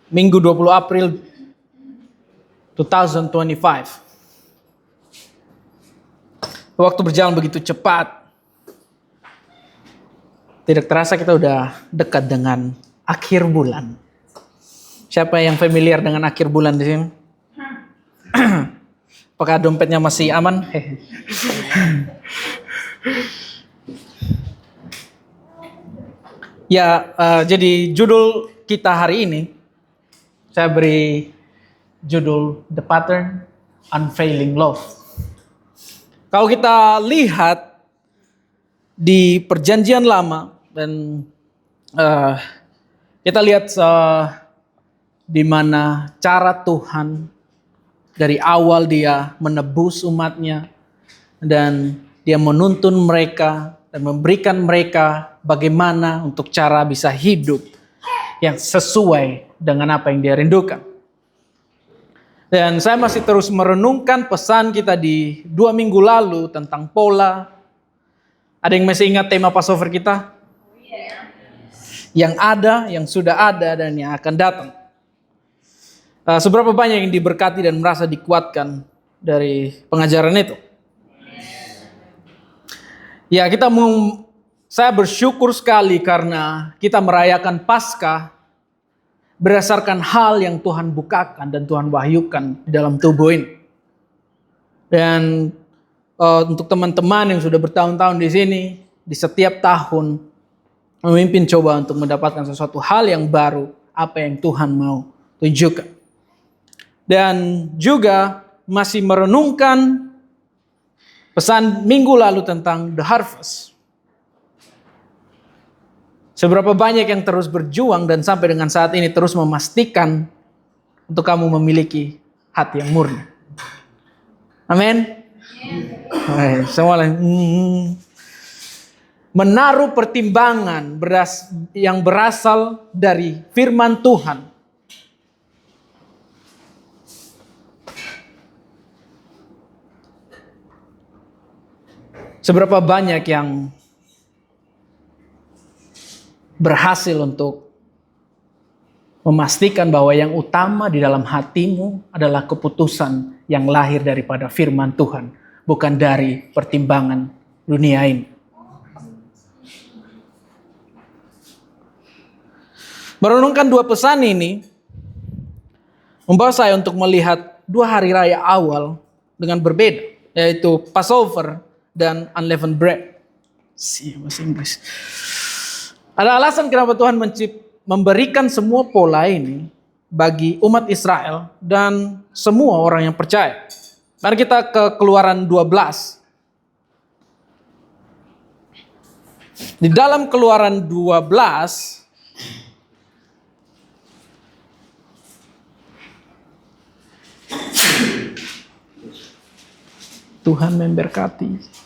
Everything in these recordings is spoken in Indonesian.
Minggu 20 April 2025. Waktu berjalan begitu cepat. Tidak terasa kita udah dekat dengan akhir bulan. Siapa yang familiar dengan akhir bulan di sini? Apakah dompetnya masih aman? Ya, jadi judul kita hari ini, saya beri judul The Pattern Unfailing Love. Kalau kita lihat di Perjanjian Lama dan kita lihat di mana cara Tuhan dari awal dia menebus umatnya dan dia menuntun mereka dan memberikan mereka bagaimana untuk cara bisa hidup yang sesuai dengan apa yang dia rindukan. Dan saya masih terus merenungkan pesan kita di 2 minggu lalu tentang pola. Ada yang masih ingat tema Passover kita? Yang ada, yang sudah ada, dan yang akan datang. Seberapa banyak yang diberkati dan merasa dikuatkan dari pengajaran itu? Ya, saya bersyukur sekali karena kita merayakan Paskah berdasarkan hal yang Tuhan bukakan dan Tuhan wahyukan di dalam tubuh ini. Dan untuk teman-teman yang sudah bertahun-tahun di sini, di setiap tahun memimpin coba untuk mendapatkan sesuatu hal yang baru, apa yang Tuhan mau tunjukkan. Dan juga masih merenungkan pesan minggu lalu tentang the harvest. Seberapa banyak yang terus berjuang dan sampai dengan saat ini terus memastikan untuk kamu memiliki hati yang murni. Amin. Semua menaruh pertimbangan yang berasal dari firman Tuhan. Seberapa banyak yang berhasil untuk memastikan bahwa yang utama di dalam hatimu adalah keputusan yang lahir daripada firman Tuhan, bukan dari pertimbangan dunia ini. Merenungkan 2 pesan ini membawa saya untuk melihat 2 hari raya awal dengan berbeda, yaitu Passover dan unleavened bread. Bahasa Inggris. Ada alasan kenapa Tuhan memberikan semua pola ini bagi umat Israel dan semua orang yang percaya. Mari kita ke Keluaran 12. Di dalam Keluaran 12 Tuhan memberkati.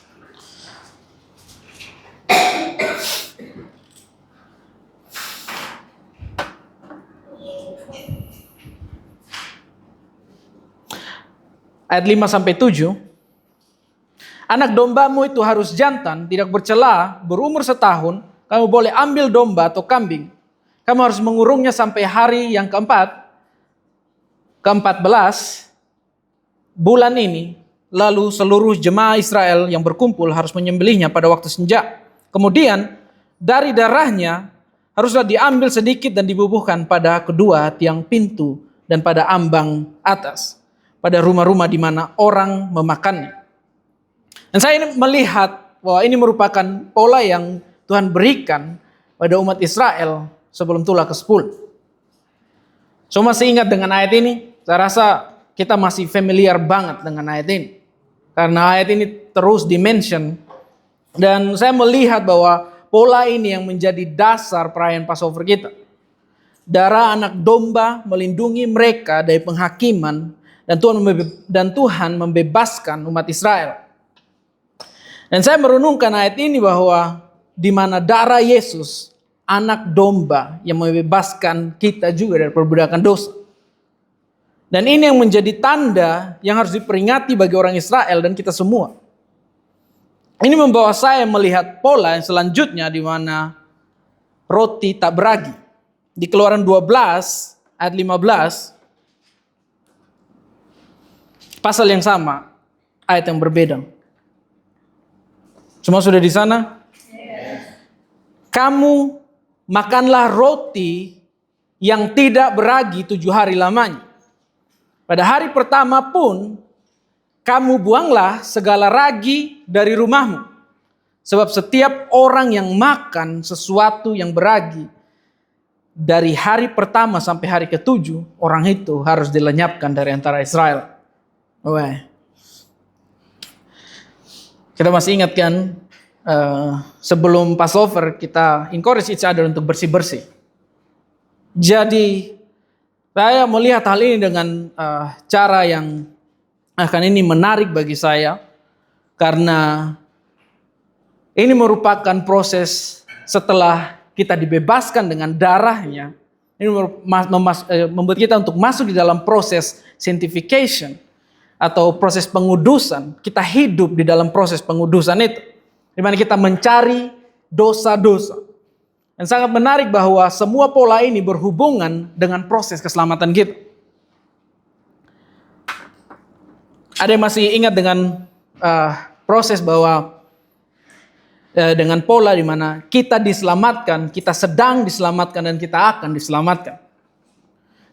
Ayat 5-7. Anak dombamu itu harus jantan, tidak bercela, berumur setahun. Kamu boleh ambil domba atau kambing. Kamu harus mengurungnya sampai hari yang ke-14 bulan ini. Lalu seluruh jemaah Israel yang berkumpul harus menyembelihnya pada waktu senja. Kemudian dari darahnya haruslah diambil sedikit dan dibubuhkan pada kedua tiang pintu dan pada ambang atas, pada rumah-rumah di mana orang memakannya. Dan saya ini melihat bahwa ini merupakan pola yang Tuhan berikan pada umat Israel sebelum tulah ke-10. So masih ingat dengan ayat ini? Saya rasa kita masih familiar banget dengan ayat ini. Karena ayat ini terus dimention. Dan saya melihat bahwa pola ini yang menjadi dasar perayaan Passover kita. Darah anak domba melindungi mereka dari penghakiman. Dan Tuhan membebaskan umat Israel. Dan saya merenungkan ayat ini bahwa di mana darah Yesus, anak domba yang membebaskan kita juga dari perbudakan dosa. Dan ini yang menjadi tanda yang harus diperingati bagi orang Israel dan kita semua. Ini membawa saya melihat pola yang selanjutnya di mana roti tak beragi. di Keluaran 12 ayat 15, pasal yang sama, ayat yang berbeda. Semua sudah di sana? Kamu makanlah roti yang tidak beragi 7 hari lamanya. Pada hari pertama pun kamu buanglah segala ragi dari rumahmu. Sebab setiap orang yang makan sesuatu yang beragi dari hari pertama sampai hari ke-7, orang itu harus dilenyapkan dari antara Israel. Wah. Kita masih ingat kan, sebelum Passover kita encourage each other untuk bersih-bersih. Jadi saya melihat hal ini dengan cara yang akan ini menarik bagi saya, karena ini merupakan proses setelah kita dibebaskan dengan darahnya. Ini membuat kita untuk masuk di dalam proses sanctification atau proses pengudusan. Kita hidup di dalam proses pengudusan itu, di mana kita mencari dosa-dosa. Dan sangat menarik bahwa semua pola ini berhubungan dengan proses keselamatan kita. Ada yang masih ingat dengan proses bahwa dengan pola di mana kita diselamatkan, kita sedang diselamatkan, dan kita akan diselamatkan.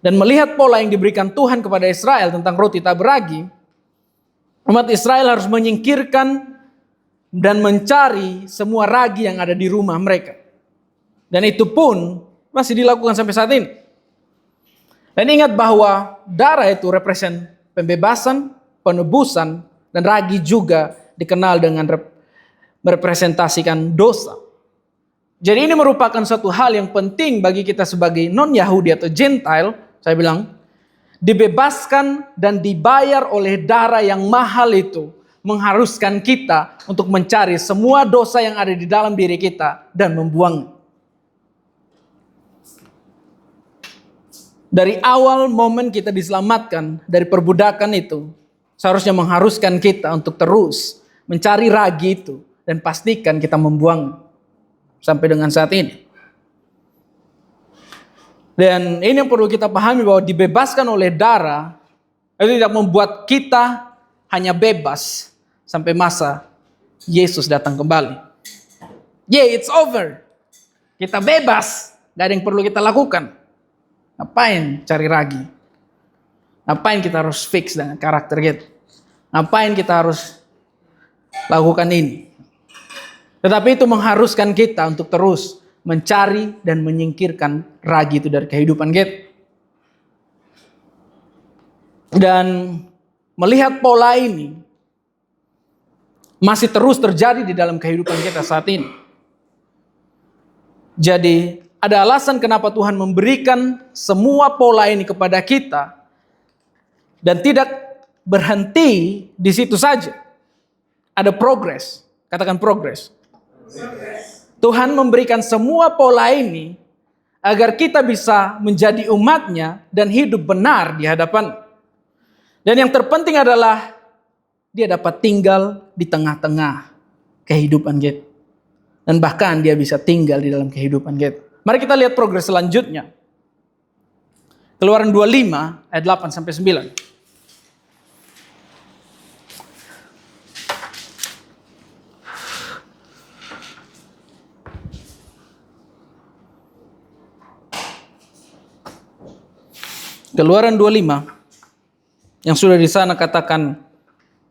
Dan melihat pola yang diberikan Tuhan kepada Israel tentang roti tak beragi, umat Israel harus menyingkirkan dan mencari semua ragi yang ada di rumah mereka. Dan itu pun masih dilakukan sampai saat ini. Dan ingat bahwa darah itu represent pembebasan, penebusan, dan ragi juga dikenal dengan merepresentasikan dosa. Jadi ini merupakan suatu hal yang penting bagi kita sebagai non-Yahudi atau Gentile. Saya bilang, dibebaskan dan dibayar oleh darah yang mahal itu mengharuskan kita untuk mencari semua dosa yang ada di dalam diri kita dan membuangnya. Dari awal momen kita diselamatkan dari perbudakan itu, seharusnya mengharuskan kita untuk terus mencari ragi itu dan pastikan kita membuang sampai dengan saat ini. Dan ini yang perlu kita pahami, bahwa dibebaskan oleh darah itu tidak membuat kita hanya bebas sampai masa Yesus datang kembali. It's over. Kita bebas, gak ada yang perlu kita lakukan. Ngapain cari ragi? Ngapain kita harus fix dengan karakter kita? Ngapain kita harus lakukan ini? Tetapi itu mengharuskan kita untuk terus mencari dan menyingkirkan ragi itu dari kehidupan kita. Dan melihat pola ini masih terus terjadi di dalam kehidupan kita saat ini. Jadi ada alasan kenapa Tuhan memberikan semua pola ini kepada kita dan tidak berhenti di situ saja. Ada progres. Katakan progres. Tuhan memberikan semua pola ini agar kita bisa menjadi umatnya dan hidup benar di hadapan. Dan yang terpenting adalah dia dapat tinggal di tengah-tengah kehidupan kita. Dan bahkan dia bisa tinggal di dalam kehidupan kita. Mari kita lihat progres selanjutnya. Keluaran 25 ayat 8 sampai 9. Keluaran 25 yang sudah di sana katakan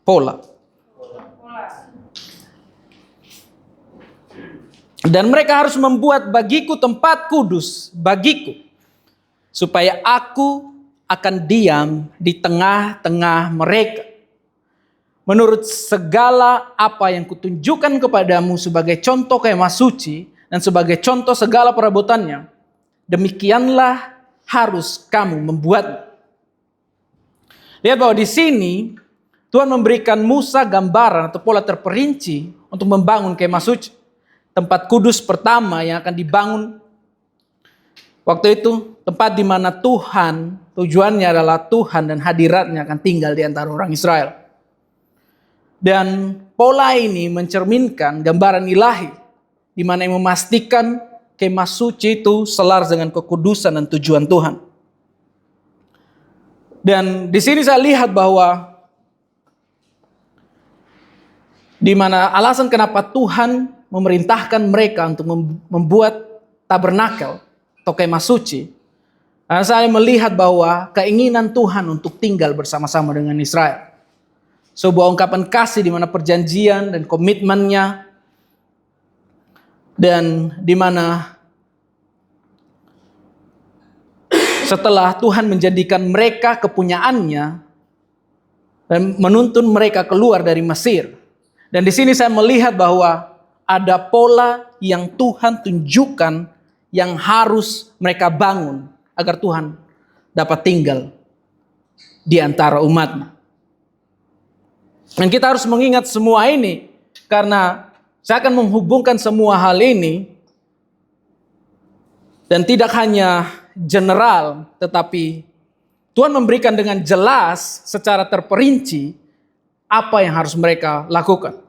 pola. Dan mereka harus membuat bagiku tempat kudus bagiku, supaya aku akan diam di tengah-tengah mereka. Menurut segala apa yang kutunjukkan kepadamu sebagai contoh kemah suci dan sebagai contoh segala perabotannya, demikianlah harus kamu membuatnya. Lihat bahwa di sini Tuhan memberikan Musa gambaran atau pola terperinci untuk membangun kemah suci. Tempat kudus pertama yang akan dibangun waktu itu, tempat di mana Tuhan, tujuannya adalah Tuhan dan hadiratnya akan tinggal di antara orang Israel. Dan pola ini mencerminkan gambaran ilahi, di mana yang memastikan kemah suci itu selaras dengan kekudusan dan tujuan Tuhan. Dan di sini saya lihat bahwa di mana alasan kenapa Tuhan memerintahkan mereka untuk membuat tabernakel atau kemah suci. Karena saya melihat bahwa keinginan Tuhan untuk tinggal bersama-sama dengan Israel. Sebuah ungkapan kasih di mana perjanjian dan komitmennya, dan di mana setelah Tuhan menjadikan mereka kepunyaannya dan menuntun mereka keluar dari Mesir. Dan di sini saya melihat bahwa ada pola yang Tuhan tunjukkan yang harus mereka bangun agar Tuhan dapat tinggal di antara umatnya. Dan kita harus mengingat semua ini karena saya akan menghubungkan semua hal ini dan tidak hanya general, tetapi Tuhan memberikan dengan jelas secara terperinci apa yang harus mereka lakukan.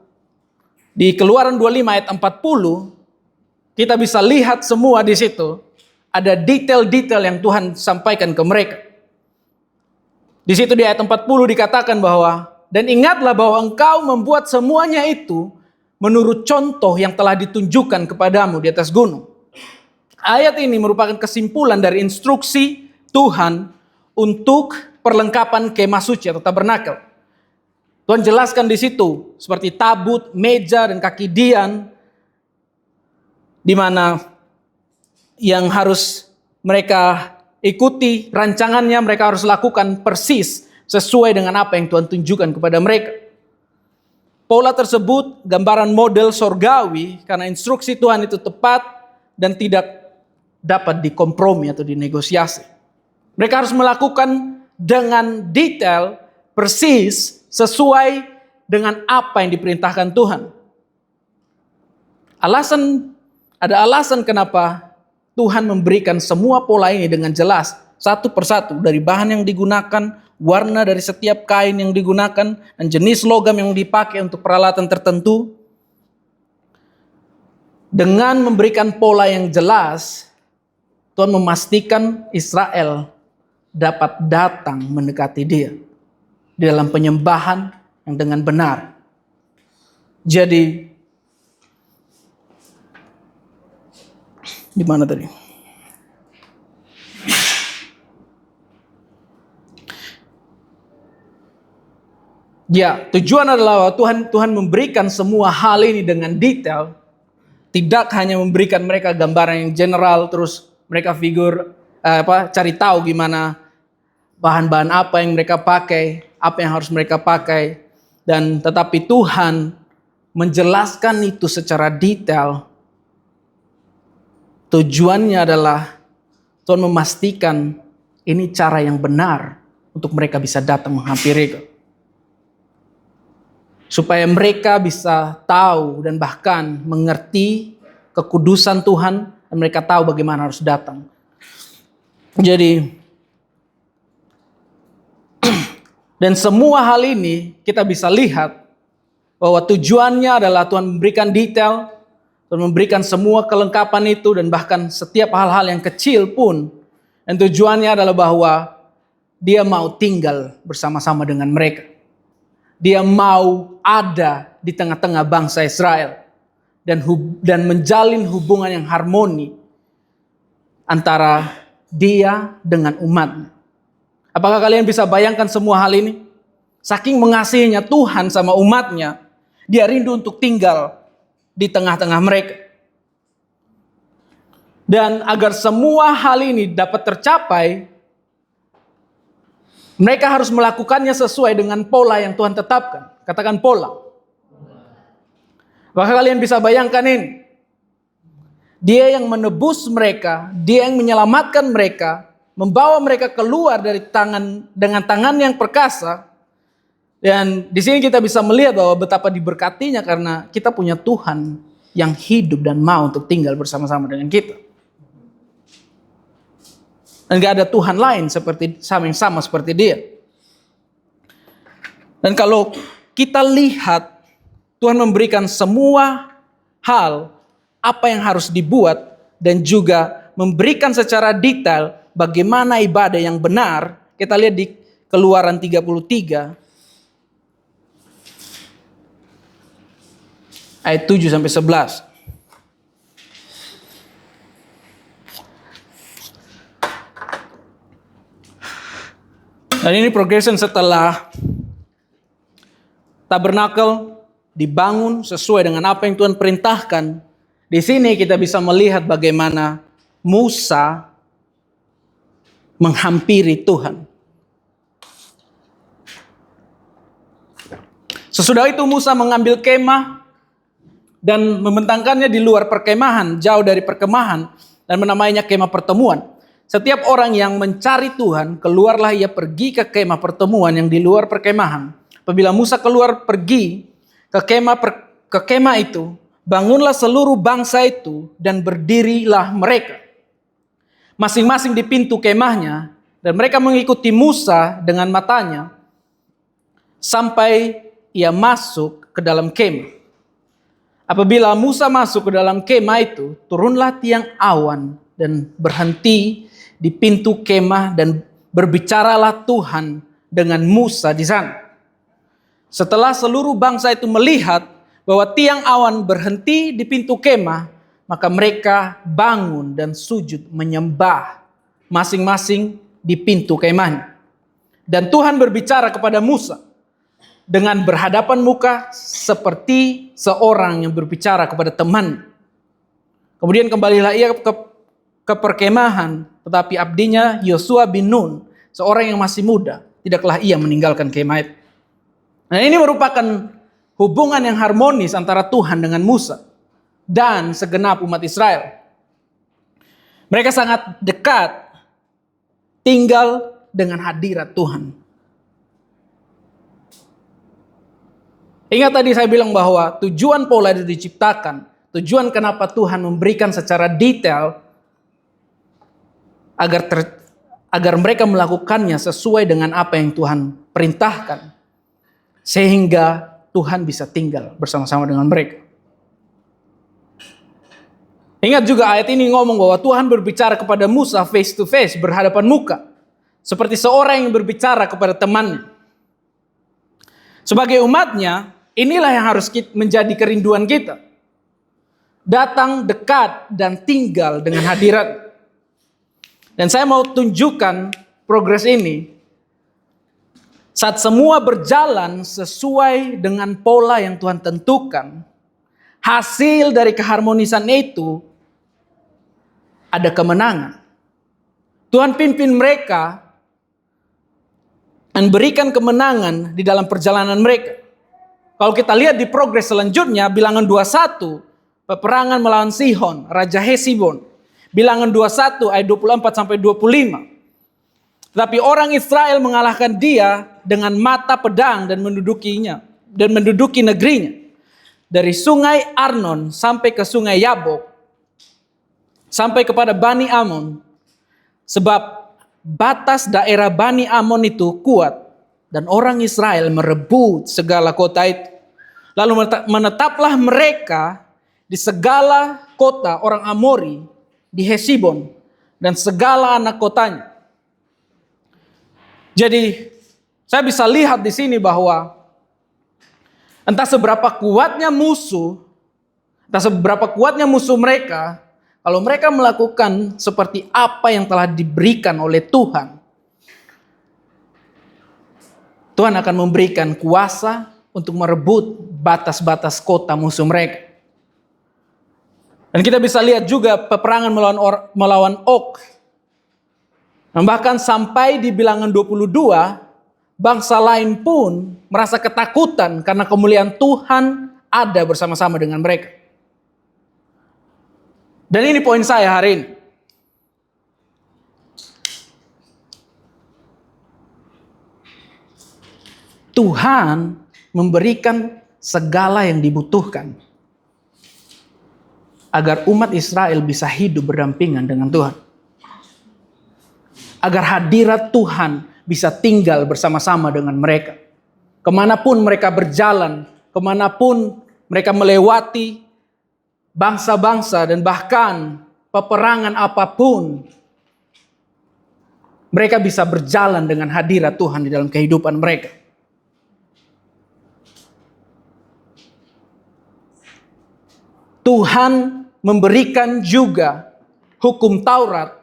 Di Keluaran 25 ayat 40, kita bisa lihat semua di situ. Ada detail-detail yang Tuhan sampaikan ke mereka. Di situ di ayat 40 dikatakan bahwa, dan ingatlah bahwa engkau membuat semuanya itu menurut contoh yang telah ditunjukkan kepadamu di atas gunung. Ayat ini merupakan kesimpulan dari instruksi Tuhan untuk perlengkapan kemah suci atau tabernakel. Tuhan jelaskan di situ seperti tabut, meja, dan kaki dian, di mana yang harus mereka ikuti rancangannya, mereka harus lakukan persis sesuai dengan apa yang Tuhan tunjukkan kepada mereka. Pola tersebut gambaran model sorgawi karena instruksi Tuhan itu tepat dan tidak dapat dikompromi atau dinegosiasi. Mereka harus melakukan dengan detail, persis, sesuai dengan apa yang diperintahkan Tuhan. Ada alasan kenapa Tuhan memberikan semua pola ini dengan jelas, satu persatu, dari bahan yang digunakan, warna dari setiap kain yang digunakan, dan jenis logam yang dipakai untuk peralatan tertentu. Dengan memberikan pola yang jelas, Tuhan memastikan Israel dapat datang mendekati Dia di dalam penyembahan yang dengan benar. Jadi, di mana tadi? Ya, tujuan adalah Tuhan memberikan semua hal ini dengan detail, tidak hanya memberikan mereka gambaran yang general, terus mereka cari tahu gimana bahan-bahan apa yang mereka pakai, apa yang harus mereka pakai, dan tetapi Tuhan menjelaskan itu secara detail. Tujuannya adalah Tuhan memastikan ini cara yang benar untuk mereka bisa datang menghampiri, supaya mereka bisa tahu dan bahkan mengerti kekudusan Tuhan, dan mereka tahu bagaimana harus datang. Jadi, dan semua hal ini kita bisa lihat bahwa tujuannya adalah Tuhan memberikan detail, Tuhan memberikan semua kelengkapan itu, dan bahkan setiap hal-hal yang kecil pun. Dan tujuannya adalah bahwa Dia mau tinggal bersama-sama dengan mereka. Dia mau ada di tengah-tengah bangsa Israel dan menjalin hubungan yang harmoni antara Dia dengan umatnya. Apakah kalian bisa bayangkan semua hal ini? Saking mengasihinya Tuhan sama umatnya, Dia rindu untuk tinggal di tengah-tengah mereka. Dan agar semua hal ini dapat tercapai, mereka harus melakukannya sesuai dengan pola yang Tuhan tetapkan. Katakan pola. Apakah kalian bisa bayangkan ini? Dia yang menebus mereka, Dia yang menyelamatkan mereka, membawa mereka keluar dari dengan tangan yang perkasa. Dan di sini kita bisa melihat bahwa betapa diberkatinya karena kita punya Tuhan yang hidup dan mau untuk tinggal bersama-sama dengan kita. Dan gak ada Tuhan lain yang sama seperti Dia. Dan kalau kita lihat Tuhan memberikan semua hal apa yang harus dibuat, dan juga memberikan secara detail bagaimana ibadah yang benar. Kita lihat di Keluaran 33 ayat 7 sampai 11. Dan ini progression setelah tabernakel dibangun sesuai dengan apa yang Tuhan perintahkan. Di sini kita bisa melihat bagaimana Musa menghampiri Tuhan. Sesudah itu Musa mengambil kemah dan membentangkannya di luar perkemahan, jauh dari perkemahan, dan menamainya kemah pertemuan. Setiap orang yang mencari Tuhan, keluarlah ia pergi ke kemah pertemuan yang di luar perkemahan. Apabila Musa keluar pergi ke kemah itu, bangunlah seluruh bangsa itu dan berdirilah mereka masing-masing di pintu kemahnya, dan mereka mengikuti Musa dengan matanya sampai ia masuk ke dalam kemah. Apabila Musa masuk ke dalam kemah itu, turunlah tiang awan dan berhenti di pintu kemah, dan berbicaralah Tuhan dengan Musa di sana. Setelah seluruh bangsa itu melihat bahwa tiang awan berhenti di pintu kemah, maka mereka bangun dan sujud menyembah masing-masing di pintu kemahnya. Dan Tuhan berbicara kepada Musa dengan berhadapan muka seperti seorang yang berbicara kepada teman. Kemudian kembalilah ia ke perkemahan, tetapi abdinya Yosua bin Nun, seorang yang masih muda, tidaklah ia meninggalkan kemah itu. Nah, ini merupakan hubungan yang harmonis antara Tuhan dengan Musa dan segenap umat Israel. Mereka sangat dekat tinggal dengan hadirat Tuhan. Ingat tadi saya bilang bahwa tujuan pola itu diciptakan, tujuan kenapa Tuhan memberikan secara detail agar mereka melakukannya sesuai dengan apa yang Tuhan perintahkan, sehingga Tuhan bisa tinggal bersama-sama dengan mereka. Ingat juga ayat ini ngomong bahwa Tuhan berbicara kepada Musa face to face, berhadapan muka, seperti seorang yang berbicara kepada temannya. Sebagai umatnya, inilah yang harus menjadi kerinduan kita. Datang dekat dan tinggal dengan hadirat. Dan saya mau tunjukkan progres ini. Saat semua berjalan sesuai dengan pola yang Tuhan tentukan, hasil dari keharmonisan itu ada kemenangan. Tuhan pimpin mereka dan berikan kemenangan di dalam perjalanan mereka. Kalau kita lihat di progres selanjutnya, bilangan 21, peperangan melawan Sihon, Raja Hesibon. Bilangan 21 ayat 24 sampai 25. Tetapi orang Israel mengalahkan dia dengan mata pedang dan menduduki negerinya. Dari sungai Arnon sampai ke sungai Yabok, sampai kepada Bani Amon. Sebab batas daerah Bani Amon itu kuat, dan orang Israel merebut segala kota itu. Lalu menetaplah mereka di segala kota orang Amori, di Hesibon, dan segala anak kotanya. Jadi saya bisa lihat di sini bahwa entah seberapa kuatnya musuh mereka, kalau mereka melakukan seperti apa yang telah diberikan oleh Tuhan, Tuhan akan memberikan kuasa untuk merebut batas-batas kota musuh mereka. Dan kita bisa lihat juga peperangan melawan Og. Dan bahkan sampai di bilangan 22, bangsa lain pun merasa ketakutan karena kemuliaan Tuhan ada bersama-sama dengan mereka. Dan ini poin saya hari ini. Tuhan memberikan segala yang dibutuhkan agar umat Israel bisa hidup berdampingan dengan Tuhan. Agar hadirat Tuhan bisa tinggal bersama-sama dengan mereka. Kemanapun mereka berjalan, kemanapun mereka melewati bangsa-bangsa dan bahkan peperangan apapun, mereka bisa berjalan dengan hadirat Tuhan di dalam kehidupan mereka. Tuhan memberikan juga hukum Taurat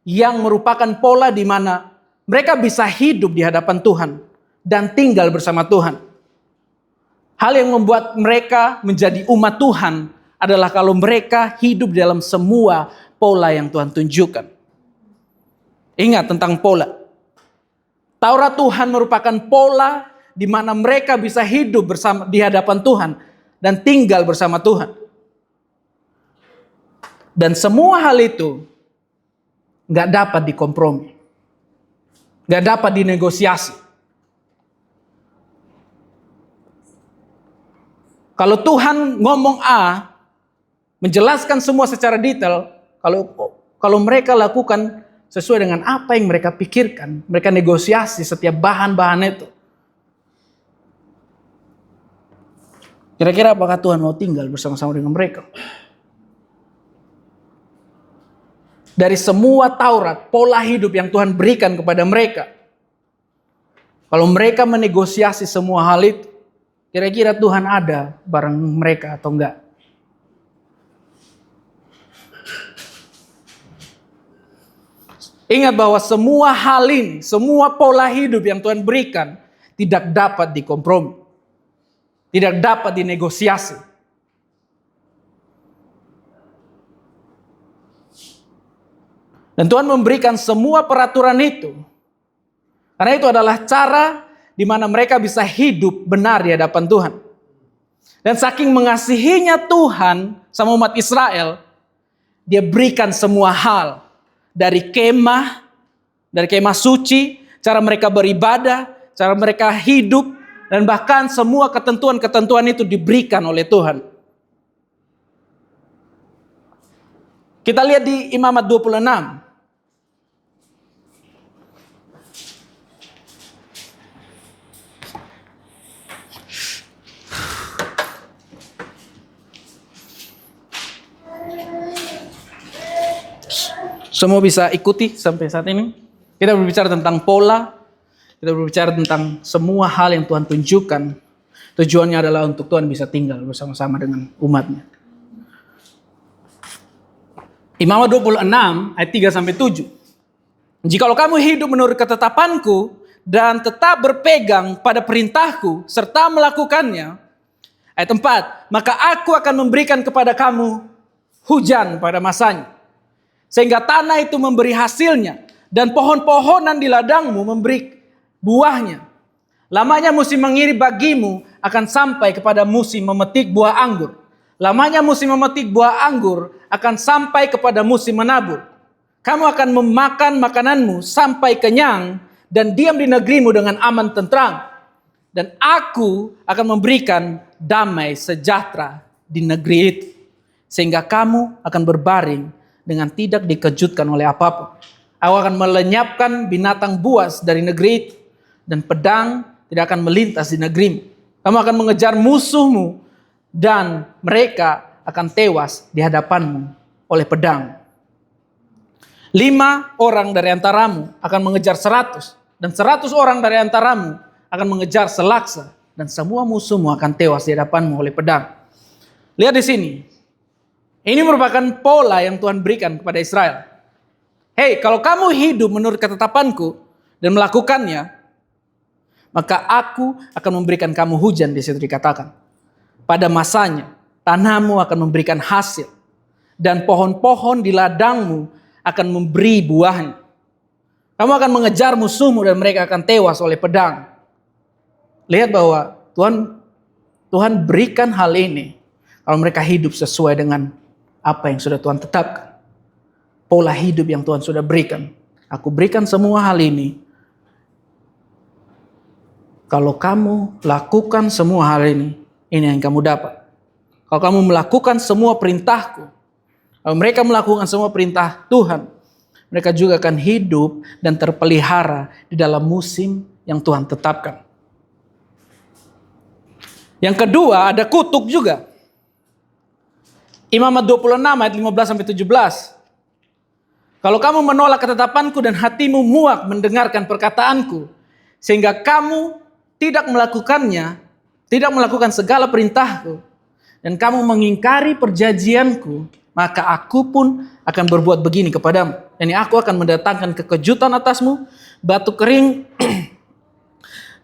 yang merupakan pola di mana mereka bisa hidup di hadapan Tuhan dan tinggal bersama Tuhan. Hal yang membuat mereka menjadi umat Tuhan adalah kalau mereka hidup dalam semua pola yang Tuhan tunjukkan. Ingat tentang pola. Taurat Tuhan merupakan pola di mana mereka bisa hidup bersama di hadapan Tuhan dan tinggal bersama Tuhan. Dan semua hal itu gak dapat dikompromi. Gak dapat dinegosiasi. Kalau Tuhan ngomong A, menjelaskan semua secara detail, kalau mereka lakukan sesuai dengan apa yang mereka pikirkan, mereka negosiasi setiap bahan-bahan itu, kira-kira apakah Tuhan mau tinggal bersama-sama dengan mereka? Dari semua Taurat, pola hidup yang Tuhan berikan kepada mereka, kalau mereka menegosiasi semua hal itu, kira-kira Tuhan ada bareng mereka atau enggak? Ingat bahwa semua hal ini, semua pola hidup yang Tuhan berikan tidak dapat dikompromi. Tidak dapat dinegosiasi. Dan Tuhan memberikan semua peraturan itu. Karena itu adalah cara di mana mereka bisa hidup benar di hadapan Tuhan. Dan saking mengasihinya Tuhan sama umat Israel, Dia berikan semua hal. Dari kemah suci, cara mereka beribadah, cara mereka hidup, dan bahkan semua ketentuan-ketentuan itu diberikan oleh Tuhan. Kita lihat di Imamat 26. Semua bisa ikuti sampai saat ini. Kita berbicara tentang pola. Kita berbicara tentang semua hal yang Tuhan tunjukkan. Tujuannya adalah untuk Tuhan bisa tinggal bersama-sama dengan umatnya. Imamat 26 ayat 3-7. Jikalau kamu hidup menurut ketetapanku dan tetap berpegang pada perintahku serta melakukannya. Ayat 4. Maka aku akan memberikan kepada kamu hujan pada masanya. Sehingga tanah itu memberi hasilnya. Dan pohon-pohonan di ladangmu memberi buahnya. Lamanya musim mengirim bagimu akan sampai kepada musim memetik buah anggur. Lamanya musim memetik buah anggur akan sampai kepada musim menabur. Kamu akan memakan makananmu sampai kenyang dan diam di negerimu dengan aman tentram. Dan aku akan memberikan damai sejahtera di negeri itu. Sehingga kamu akan berbaring dengan tidak dikejutkan oleh apapun. Aku akan melenyapkan binatang buas dari negeri itu. Dan pedang tidak akan melintas di negerimu. Kamu akan mengejar musuhmu. Dan mereka akan tewas di hadapanmu oleh pedang. 5 orang dari antaramu akan mengejar 100. Dan 100 orang dari antaramu akan mengejar selaksa. Dan semua musuhmu akan tewas di hadapanmu oleh pedang. Lihat di sini. Ini merupakan pola yang Tuhan berikan kepada Israel. Hei, kalau kamu hidup menurut ketetapanku dan melakukannya, maka aku akan memberikan kamu hujan. Di situ dikatakan. Pada masanya, tanahmu akan memberikan hasil. Dan pohon-pohon di ladangmu akan memberi buahnya. Kamu akan mengejar musuhmu dan mereka akan tewas oleh pedang. Lihat bahwa Tuhan berikan hal ini kalau mereka hidup sesuai dengan apa yang sudah Tuhan tetapkan. Pola hidup yang Tuhan sudah berikan. Aku berikan semua hal ini. Kalau kamu lakukan semua hal ini yang kamu dapat. Kalau kamu melakukan semua perintahku. Kalau mereka melakukan semua perintah Tuhan. Mereka juga akan hidup dan terpelihara di dalam musim yang Tuhan tetapkan. Yang kedua ada kutuk juga. Imamat 26 ayat 15-17. Kalau kamu menolak ketetapanku dan hatimu muak mendengarkan perkataanku, sehingga kamu tidak melakukannya, tidak melakukan segala perintahku, dan kamu mengingkari perjanjianku, maka aku pun akan berbuat begini kepadamu. Yani aku akan mendatangkan kekejutan atasmu, batuk kering,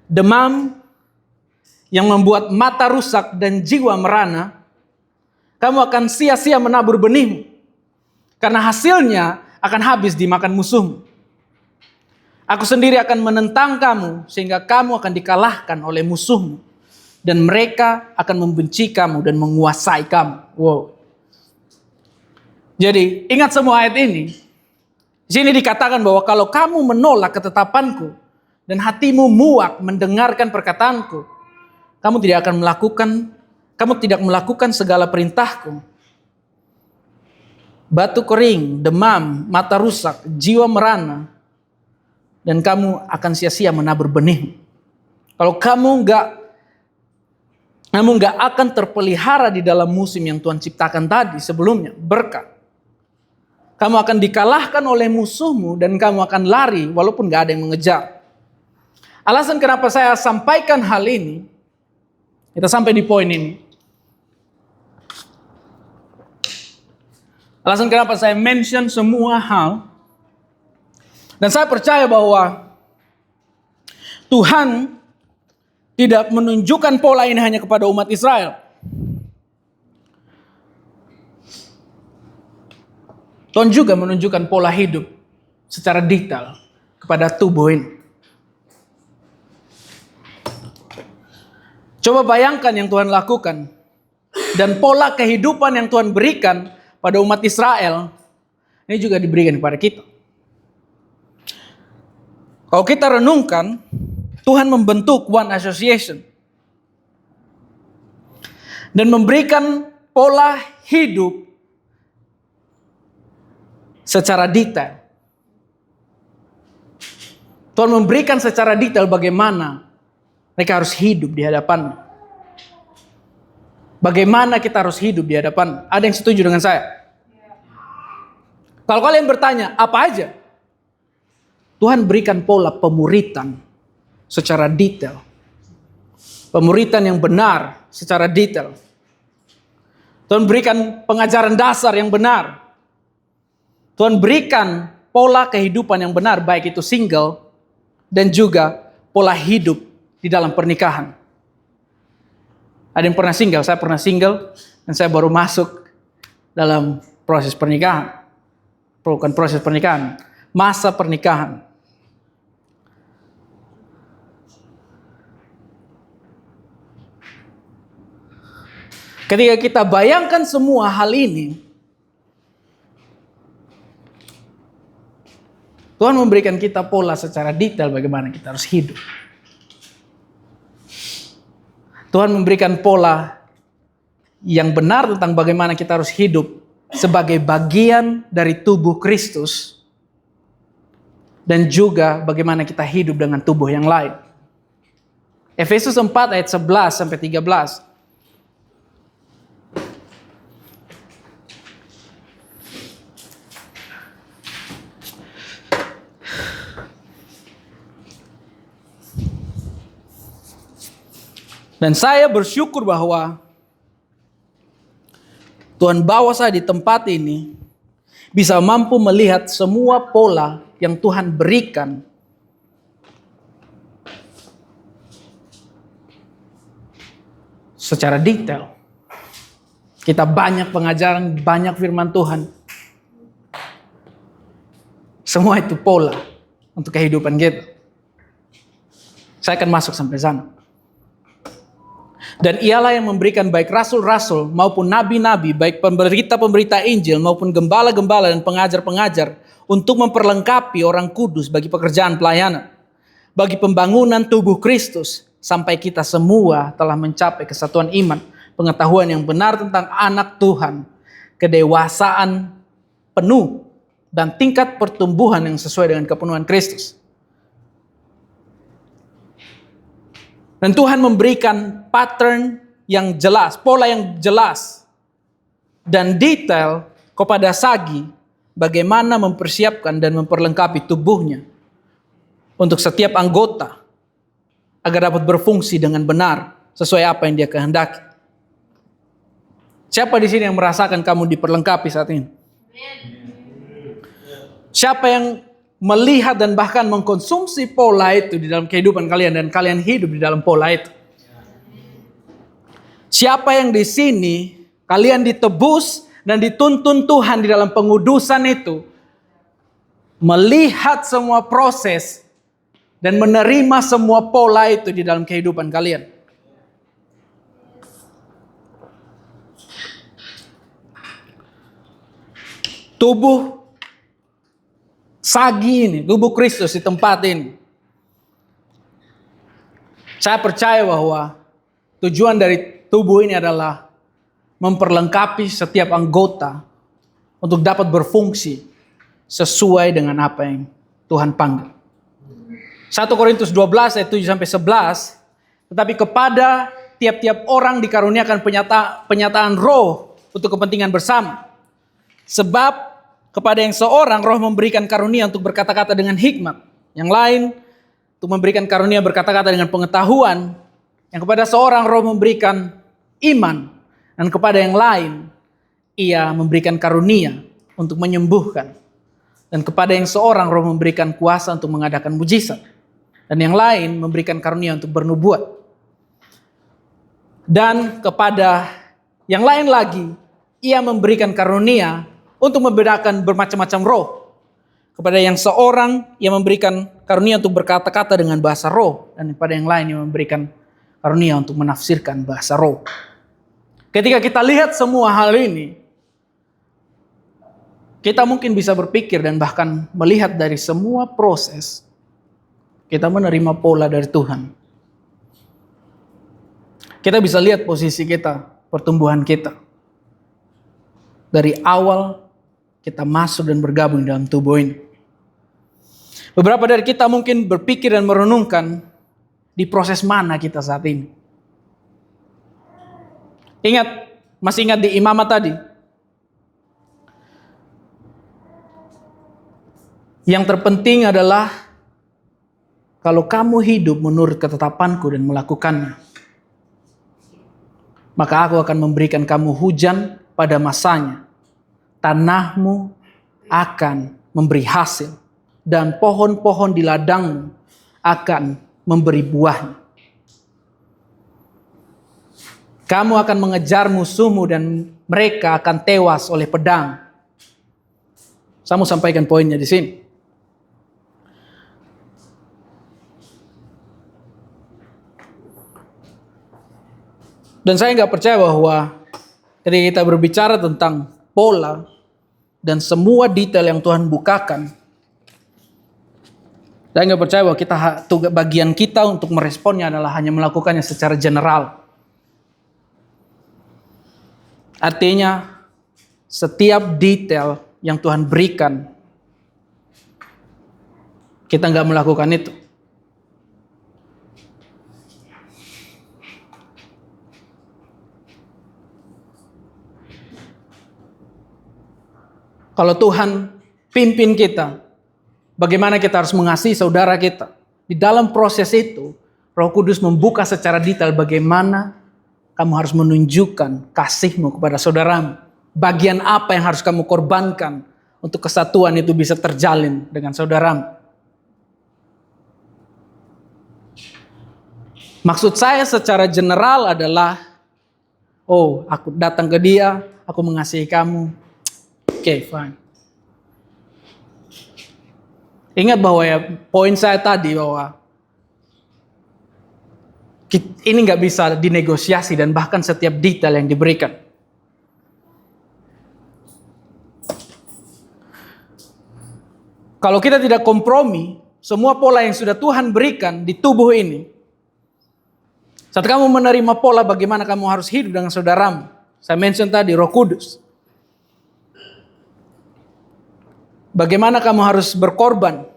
demam yang membuat mata rusak dan jiwa merana. Kamu akan sia-sia menabur benihmu, karena hasilnya akan habis dimakan musuhmu. Aku sendiri akan menentang kamu sehingga kamu akan dikalahkan oleh musuhmu, dan mereka akan membenci kamu dan menguasai kamu. Wow. Jadi ingat semua ayat ini. Di sini dikatakan bahwa kalau kamu menolak ketetapanku dan hatimu muak mendengarkan perkataanku, kamu tidak melakukan segala perintahku. Batuk kering, demam, mata rusak, jiwa merana, dan kamu akan sia-sia menabur benih. Kalau kamu nggak akan terpelihara di dalam musim yang Tuhan ciptakan tadi sebelumnya, berkat. Kamu akan dikalahkan oleh musuhmu dan kamu akan lari walaupun gak ada yang mengejar. Alasan kenapa saya sampaikan hal ini, kita sampai di poin ini. Alasan kenapa saya mention semua hal, dan saya percaya bahwa Tuhan tidak menunjukkan pola ini hanya kepada umat Israel. Tuhan juga menunjukkan pola hidup secara detail kepada tubuh ini. Coba bayangkan yang Tuhan lakukan dan pola kehidupan yang Tuhan berikan pada umat Israel, ini juga diberikan kepada kita. Kalau kita renungkan, Tuhan membentuk One Association dan memberikan pola hidup secara detail. Tuhan memberikan secara detail bagaimana mereka harus hidup di hadapan. Bagaimana kita harus hidup di hadapan. Ada yang setuju dengan saya? Kalau kalian bertanya, apa aja? Tuhan berikan pola pemuritan secara detail. Pemuritan yang benar secara detail. Tuhan berikan pengajaran dasar yang benar. Tuhan berikan pola kehidupan yang benar, baik itu single dan juga pola hidup di dalam pernikahan. Ada yang pernah single? Saya pernah single dan saya baru masuk dalam proses pernikahan. Bukan proses pernikahan, masa pernikahan. Ketika kita bayangkan semua hal ini, Tuhan memberikan kita pola secara detail bagaimana kita harus hidup. Tuhan memberikan pola yang benar tentang bagaimana kita harus hidup sebagai bagian dari tubuh Kristus. Dan juga bagaimana kita hidup dengan tubuh yang lain. Efesus 4 ayat 11 sampai 13. Dan saya bersyukur bahwa Tuhan bawa saya di tempat ini bisa mampu melihat semua pola yang Tuhan berikan secara detail. Kita banyak pengajaran, banyak firman Tuhan. Semua itu pola untuk kehidupan kita. Saya akan masuk sampai sana. Dan ialah yang memberikan baik rasul-rasul maupun nabi-nabi, baik pemberita-pemberita Injil maupun gembala-gembala dan pengajar-pengajar untuk memperlengkapi orang kudus bagi pekerjaan pelayanan, bagi pembangunan tubuh Kristus, sampai kita semua telah mencapai kesatuan iman, pengetahuan yang benar tentang anak Tuhan, kedewasaan penuh, dan tingkat pertumbuhan yang sesuai dengan kepenuhan Kristus. Dan Tuhan memberikan pattern yang jelas, pola yang jelas dan detail kepada Sagi bagaimana mempersiapkan dan memperlengkapi tubuhnya untuk setiap anggota agar dapat berfungsi dengan benar sesuai apa yang Dia kehendaki. Siapa di sini yang merasakan kamu diperlengkapi saat ini? Siapa yang melihat dan bahkan mengkonsumsi pola itu di dalam kehidupan kalian dan kalian hidup di dalam pola itu? Siapa yang di sini kalian ditebus dan dituntun Tuhan di dalam pengudusan itu, melihat semua proses dan menerima semua pola itu di dalam kehidupan kalian? Tubuh sagi ini, tubuh Kristus di tempat ini. Saya percaya bahwa tujuan dari tubuh ini adalah memperlengkapi setiap anggota untuk dapat berfungsi sesuai dengan apa yang Tuhan panggil. 1 Korintus 12 ayat 7-11, tetapi kepada tiap-tiap orang dikaruniakan penyataan roh untuk kepentingan bersama. Sebab kepada yang seorang roh memberikan karunia untuk berkata-kata dengan hikmat, yang lain untuk memberikan karunia berkata-kata dengan pengetahuan, yang kepada seorang roh memberikan iman, dan kepada yang lain Ia memberikan karunia untuk menyembuhkan, dan kepada yang seorang roh memberikan kuasa untuk mengadakan mujizat, dan yang lain memberikan karunia untuk bernubuat, dan kepada yang lain lagi Ia memberikan karunia untuk membedakan bermacam-macam roh. Kepada yang seorang Ia memberikan karunia untuk berkata-kata dengan bahasa roh, dan kepada yang lain Ia memberikan karunia untuk menafsirkan bahasa roh. Ketika kita lihat semua hal ini, kita mungkin bisa berpikir dan bahkan melihat dari semua proses, kita menerima pola dari Tuhan. Kita bisa lihat posisi kita, pertumbuhan kita. Dari awal kita masuk dan bergabung dalam tubuh ini. Beberapa dari kita mungkin berpikir dan merenungkan di proses mana kita saat ini. Masih ingat di imamat tadi? Yang terpenting adalah kalau kamu hidup menurut ketetapanku dan melakukannya, maka aku akan memberikan kamu hujan pada masanya. Tanahmu akan memberi hasil, dan pohon-pohon di ladangmu akan memberi buahnya. Kamu akan mengejar musuhmu dan mereka akan tewas oleh pedang. Saya mau sampaikan poinnya di sini. Dan saya nggak percaya bahwa ketika kita berbicara tentang pola dan semua detail yang Tuhan bukakan, saya nggak percaya bahwa bagian kita untuk meresponnya adalah hanya melakukannya secara general. Artinya setiap detail yang Tuhan berikan, kita nggak melakukan itu. Kalau Tuhan pimpin kita, bagaimana kita harus mengasihi saudara kita. Di dalam proses itu, Roh Kudus membuka secara detail bagaimana kamu harus menunjukkan kasihmu kepada saudaramu. Bagian apa yang harus kamu korbankan untuk kesatuan itu bisa terjalin dengan saudaramu. Maksud saya secara general adalah, aku datang ke dia, aku mengasihi kamu. Oke, fine. Ingat bahwa poin saya tadi bahwa ini nggak bisa dinegosiasi dan bahkan setiap detail yang diberikan. Kalau kita tidak kompromi, semua pola yang sudah Tuhan berikan di tubuh ini, saat kamu menerima pola bagaimana kamu harus hidup dengan saudaramu, saya mention tadi Roh Kudus. Bagaimana kamu harus berkorban.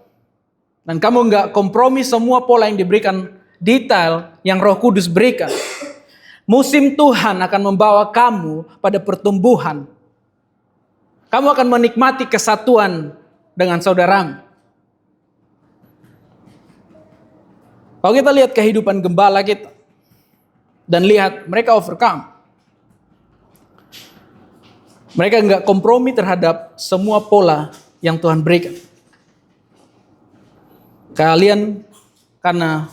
Dan kamu nggak kompromi semua pola yang diberikan detail yang Roh Kudus berikan. Musim Tuhan akan membawa kamu pada pertumbuhan. Kamu akan menikmati kesatuan dengan saudaramu. Kalau kita lihat kehidupan gembala kita, dan lihat mereka overcome. Mereka nggak kompromi terhadap semua pola yang Tuhan berikan. Kalian karena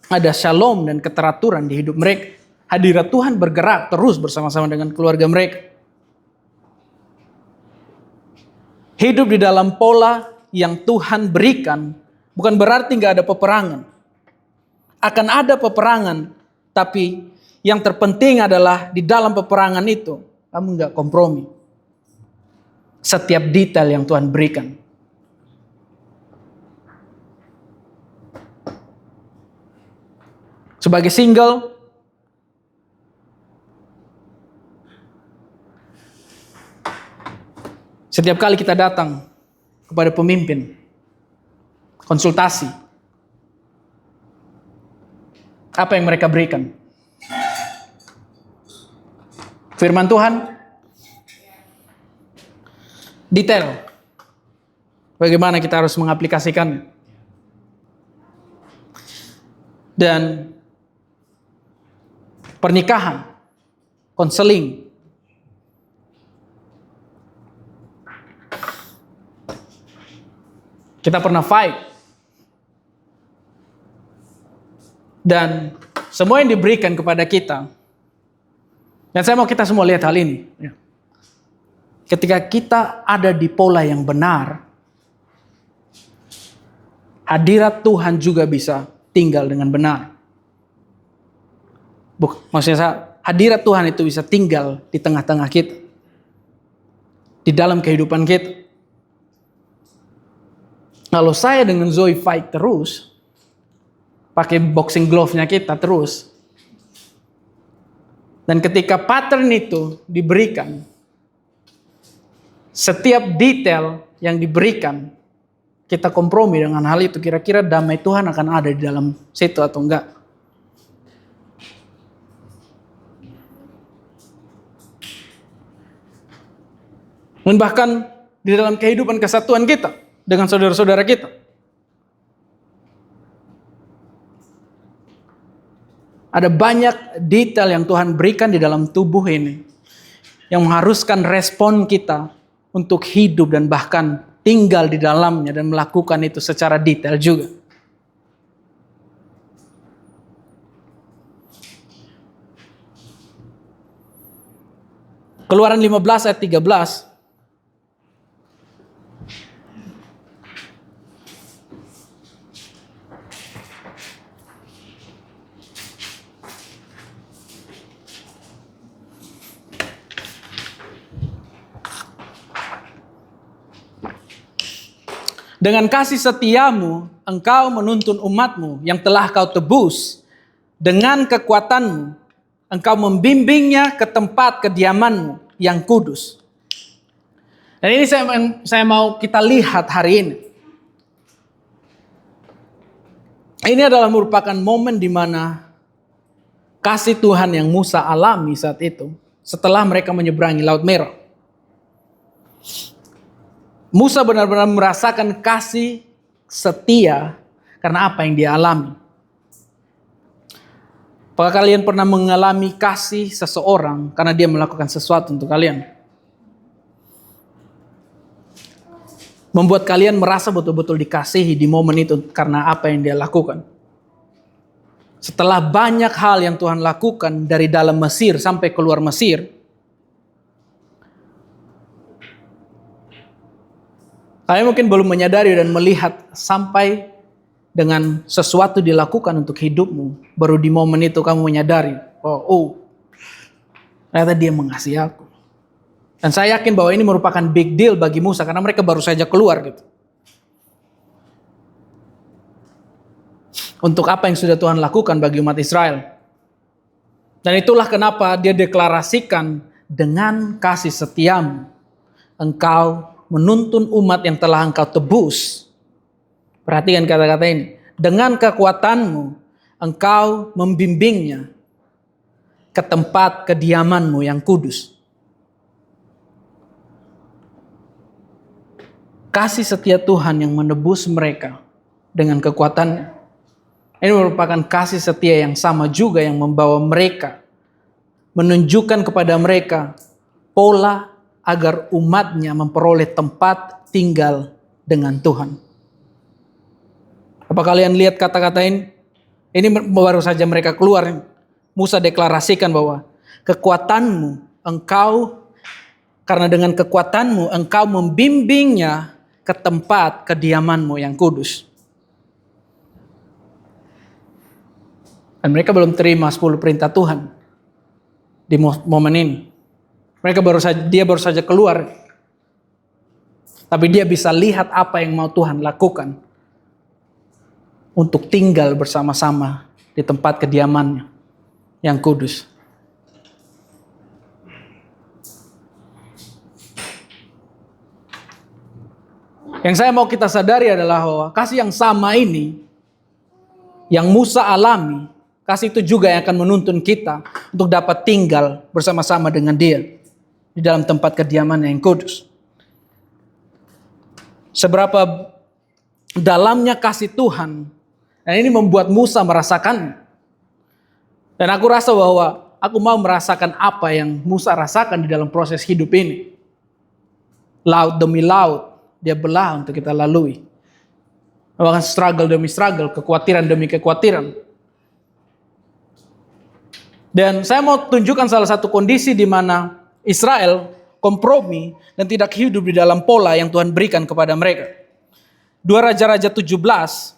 ada shalom dan keteraturan di hidup mereka. Hadirat Tuhan bergerak terus bersama-sama dengan keluarga mereka. Hidup di dalam pola yang Tuhan berikan bukan berarti nggak ada peperangan. Akan ada peperangan, tapi yang terpenting adalah di dalam peperangan itu kamu nggak kompromi. Setiap detail yang Tuhan berikan. Sebagai single, setiap kali kita datang kepada pemimpin, konsultasi, apa yang mereka berikan? Firman Tuhan, detail. Bagaimana kita harus mengaplikasikan. Dan pernikahan, konseling. Kita pernah fight. Dan semua yang diberikan kepada kita. Dan saya mau kita semua lihat hal ini. Ketika kita ada di pola yang benar, hadirat Tuhan juga bisa tinggal dengan benar. Maksudnya hadirat Tuhan itu bisa tinggal di tengah-tengah kita. Di dalam kehidupan kita. Kalau saya dengan Zoe fight terus, pakai boxing glove-nya kita terus, dan ketika pattern itu diberikan, setiap detail yang diberikan, kita kompromi dengan hal itu, kira-kira damai Tuhan akan ada di dalam situ atau enggak. Dan bahkan di dalam kehidupan kesatuan kita dengan saudara-saudara kita. Ada banyak detail yang Tuhan berikan di dalam tubuh ini yang mengharuskan respon kita untuk hidup dan bahkan tinggal di dalamnya dan melakukan itu secara detail juga. Keluaran 15 ayat 13. Dengan kasih setiamu, engkau menuntun umatmu yang telah kau tebus. Dengan kekuatanmu, engkau membimbingnya ke tempat kediamanmu yang kudus. Dan ini saya mau kita lihat hari ini. Ini adalah merupakan momen di mana kasih Tuhan yang Musa alami saat itu, setelah mereka menyeberangi Laut Merah. Musa benar-benar merasakan kasih setia karena apa yang dia alami. Apakah kalian pernah mengalami kasih seseorang karena dia melakukan sesuatu untuk kalian? Membuat kalian merasa betul-betul dikasihi di momen itu karena apa yang dia lakukan. Setelah banyak hal yang Tuhan lakukan dari dalam Mesir sampai keluar Mesir, kalian mungkin belum menyadari dan melihat sampai dengan sesuatu dilakukan untuk hidupmu. Baru di momen itu kamu menyadari, ternyata dia mengasihi aku. Dan saya yakin bahwa ini merupakan big deal bagi Musa karena mereka baru saja keluar gitu. Untuk apa yang sudah Tuhan lakukan bagi umat Israel. Dan itulah kenapa dia deklarasikan, dengan kasih setiamu engkau menuntun umat yang telah engkau tebus. Perhatikan kata-kata ini. Dengan kekuatanmu, engkau membimbingnya ke tempat kediamanmu yang kudus. kasih setia Tuhan yang menebus mereka dengan kekuatan. Ini merupakan kasih setia yang sama juga yang membawa mereka, menunjukkan kepada mereka pola agar umatnya memperoleh tempat tinggal dengan Tuhan. Apa kalian lihat kata-kata ini? Ini baru saja mereka keluar. Musa deklarasikan bahwa kekuatanmu, karena dengan kekuatanmu engkau membimbingnya ke tempat kediamanmu yang kudus. Dan mereka belum terima 10 perintah Tuhan di momen ini. Dia baru saja keluar. Tapi dia bisa lihat apa yang mau Tuhan lakukan untuk tinggal bersama-sama di tempat kediamannya yang kudus. Yang saya mau kita sadari adalah bahwa kasih yang sama ini, yang Musa alami, kasih itu juga yang akan menuntun kita untuk dapat tinggal bersama-sama dengan dia di dalam tempat kediaman yang kudus. Seberapa dalamnya kasih Tuhan, dan ini membuat Musa merasakannya. Dan aku rasa bahwa aku mau merasakan apa yang Musa rasakan di dalam proses hidup ini. Laut demi laut, dia belah untuk kita lalui. Bahkan struggle demi struggle, kekhawatiran demi kekhawatiran. Dan saya mau tunjukkan salah satu kondisi di mana Israel kompromi dan tidak hidup di dalam pola yang Tuhan berikan kepada mereka. 2 Raja-Raja 17.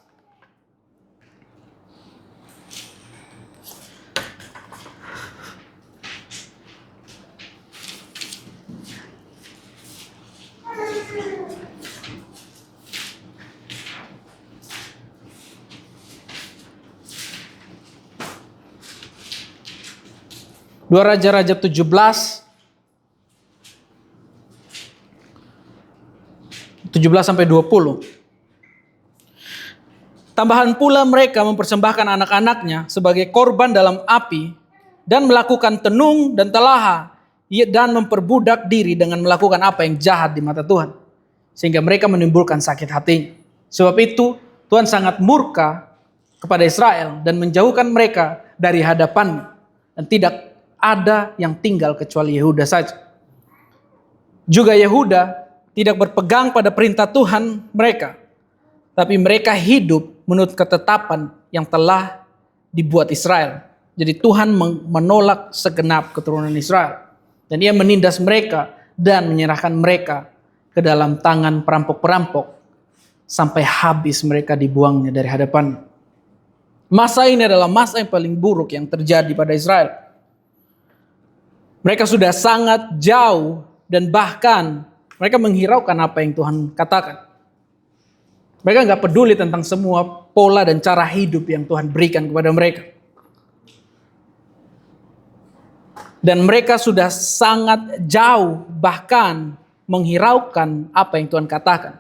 Dua Raja-Raja 17 sampai 20. Tambahan pula mereka mempersembahkan anak-anaknya sebagai korban dalam api dan melakukan tenung dan telaha dan memperbudak diri dengan melakukan apa yang jahat di mata Tuhan, sehingga mereka menimbulkan sakit hati. Sebab itu Tuhan sangat murka kepada Israel dan menjauhkan mereka dari hadapannya, dan tidak ada yang tinggal kecuali Yehuda saja. Juga Yehuda tidak berpegang pada perintah Tuhan mereka, tapi mereka hidup menurut ketetapan yang telah dibuat Israel. Jadi Tuhan menolak segenap keturunan Israel, dan Ia menindas mereka dan menyerahkan mereka ke dalam tangan perampok-perampok sampai habis mereka dibuangnya dari hadapan. Masa ini adalah masa yang paling buruk yang terjadi pada Israel. Mereka sudah sangat jauh dan bahkan mereka menghiraukan apa yang Tuhan katakan. Mereka nggak peduli tentang semua pola dan cara hidup yang Tuhan berikan kepada mereka. Dan mereka sudah sangat jauh bahkan menghiraukan apa yang Tuhan katakan.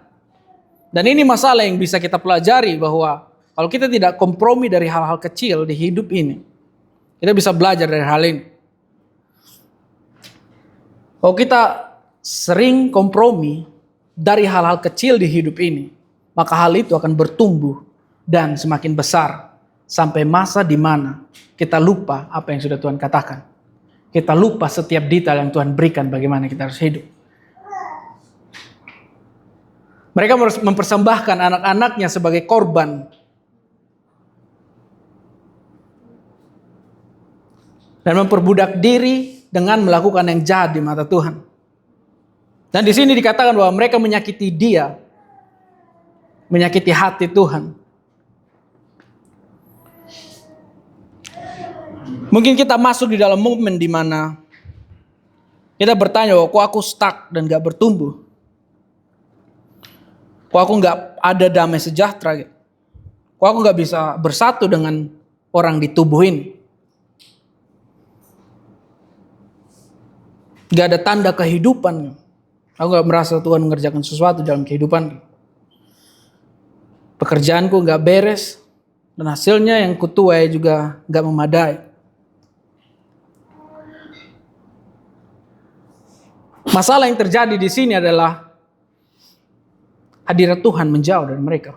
Dan ini masalah yang bisa kita pelajari, bahwa kalau kita tidak kompromi dari hal-hal kecil di hidup ini, kita bisa belajar dari hal ini. Kalau kita sering kompromi dari hal-hal kecil di hidup ini, maka hal itu akan bertumbuh dan semakin besar sampai masa di mana kita lupa apa yang sudah Tuhan katakan. Kita lupa setiap detail yang Tuhan berikan bagaimana kita harus hidup. Mereka mempersembahkan anak-anaknya sebagai korban dan memperbudak diri dengan melakukan yang jahat di mata Tuhan. Dan di sini dikatakan bahwa mereka menyakiti dia, menyakiti hati Tuhan. Mungkin kita masuk di dalam momen di mana kita bertanya, bahwa kok aku stuck dan gak bertumbuh? Kok aku gak ada damai sejahtera? Kok aku gak bisa bersatu dengan orang di tubuh ini? Gak ada tanda kehidupan. Aku gak merasa Tuhan mengerjakan sesuatu dalam kehidupan. Pekerjaanku gak beres, dan hasilnya yang kutuai juga gak memadai. Masalah yang terjadi di sini adalah hadirat Tuhan menjauh dari mereka.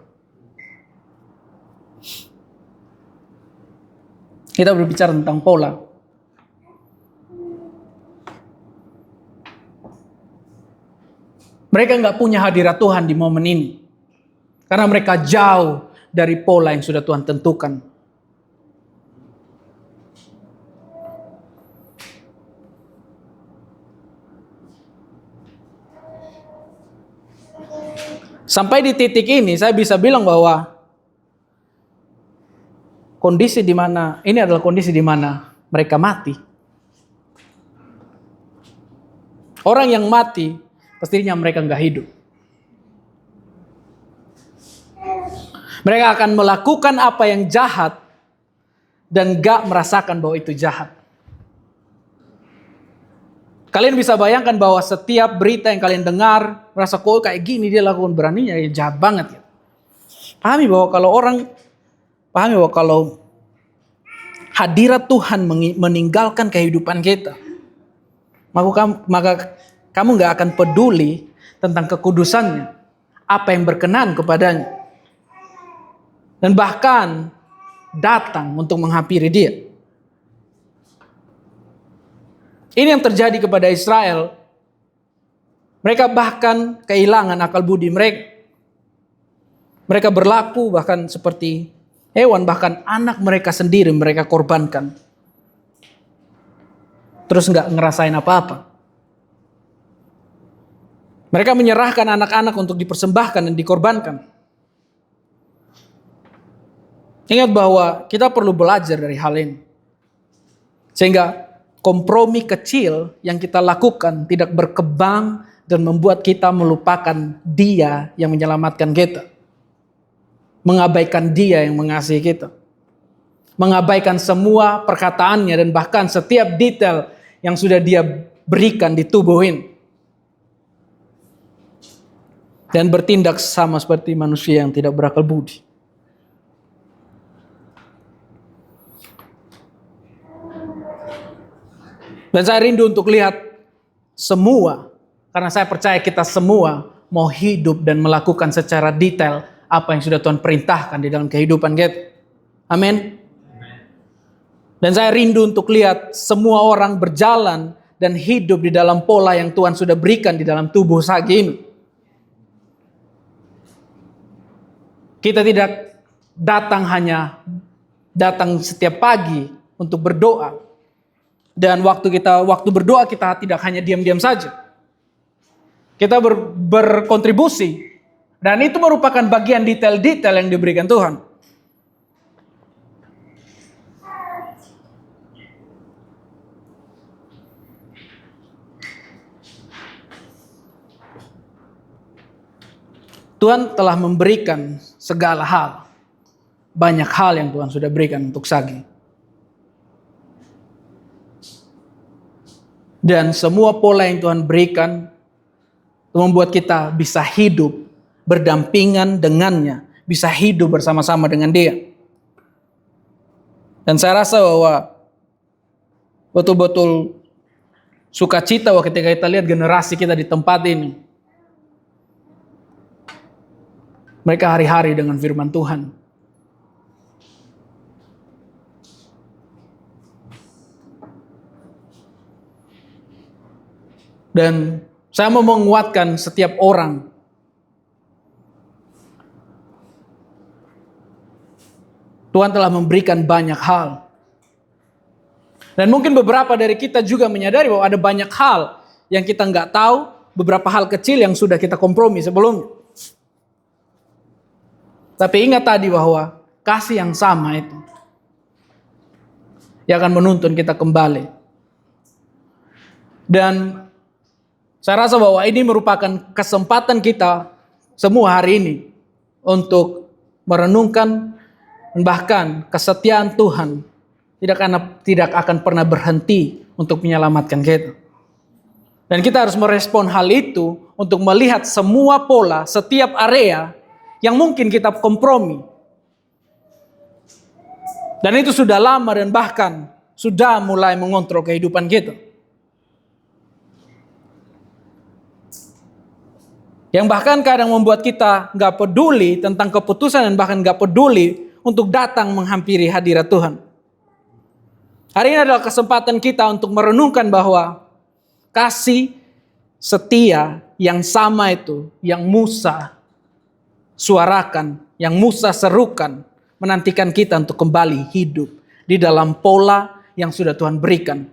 Kita berbicara tentang pola. Mereka nggak punya hadirat Tuhan di momen ini. Karena mereka jauh dari pola yang sudah Tuhan tentukan. Sampai di titik ini saya bisa bilang bahwa kondisi di mana ini adalah kondisi di mana mereka mati. Orang yang mati pastinya mereka nggak hidup. Mereka akan melakukan apa yang jahat dan gak merasakan bahwa itu jahat. Kalian bisa bayangkan bahwa setiap berita yang kalian dengar, merasa kok kayak gini dia lakukan, beraninya, ya jahat banget ya. Pahami bahwa kalau hadirat Tuhan meninggalkan kehidupan kita, maka kamu gak akan peduli tentang kekudusannya, apa yang berkenan kepadanya. Dan bahkan datang untuk menghampiri dia. Ini yang terjadi kepada Israel. Mereka bahkan kehilangan akal budi mereka. Mereka berlaku bahkan seperti hewan, bahkan anak mereka sendiri mereka korbankan. Terus gak ngerasain apa-apa. Mereka menyerahkan anak-anak untuk dipersembahkan dan dikorbankan. Ingat bahwa kita perlu belajar dari hal ini. Sehingga kompromi kecil yang kita lakukan tidak berkembang dan membuat kita melupakan Dia yang menyelamatkan kita. Mengabaikan Dia yang mengasihi kita. Mengabaikan semua perkataannya dan bahkan setiap detail yang sudah Dia berikan di tubuh ini. Dan bertindak sama seperti manusia yang tidak berakal budi. Dan saya rindu untuk lihat semua, karena saya percaya kita semua mau hidup dan melakukan secara detail apa yang sudah Tuhan perintahkan di dalam kehidupan kita. Amin. Dan saya rindu untuk lihat semua orang berjalan dan hidup di dalam pola yang Tuhan sudah berikan di dalam tubuh Sagi ini. Kita tidak datang setiap pagi untuk berdoa. Dan waktu berdoa kita tidak hanya diam-diam saja. Kita berkontribusi. Dan itu merupakan bagian detail-detail yang diberikan Tuhan. Tuhan telah memberikan segala hal. Banyak hal yang Tuhan sudah berikan untuk Sagi. Dan semua pola yang Tuhan berikan membuat kita bisa hidup berdampingan dengannya, bisa hidup bersama-sama dengan Dia. Dan saya rasa bahwa betul-betul sukacita ketika kita lihat generasi kita di tempat ini. Mereka hari-hari dengan firman Tuhan. Dan saya mau menguatkan setiap orang. Tuhan telah memberikan banyak hal. Dan mungkin beberapa dari kita juga menyadari bahwa ada banyak hal yang kita nggak tahu. Beberapa hal kecil yang sudah kita kompromi sebelumnya. Tapi ingat tadi bahwa kasih yang sama itu yang akan menuntun kita kembali. Dan saya rasa bahwa ini merupakan kesempatan kita semua hari ini untuk merenungkan bahkan kesetiaan Tuhan tidak akan pernah berhenti untuk menyelamatkan kita. Dan kita harus merespon hal itu untuk melihat semua pola, setiap area yang mungkin kita kompromi. Dan itu sudah lama dan bahkan sudah mulai mengontrol kehidupan kita. Yang bahkan kadang membuat kita gak peduli tentang keputusan dan bahkan gak peduli untuk datang menghampiri hadirat Tuhan. Hari ini adalah kesempatan kita untuk merenungkan bahwa kasih setia yang sama itu, yang Musa suarakan, yang Musa serukan, menantikan kita untuk kembali hidup di dalam pola yang sudah Tuhan berikan.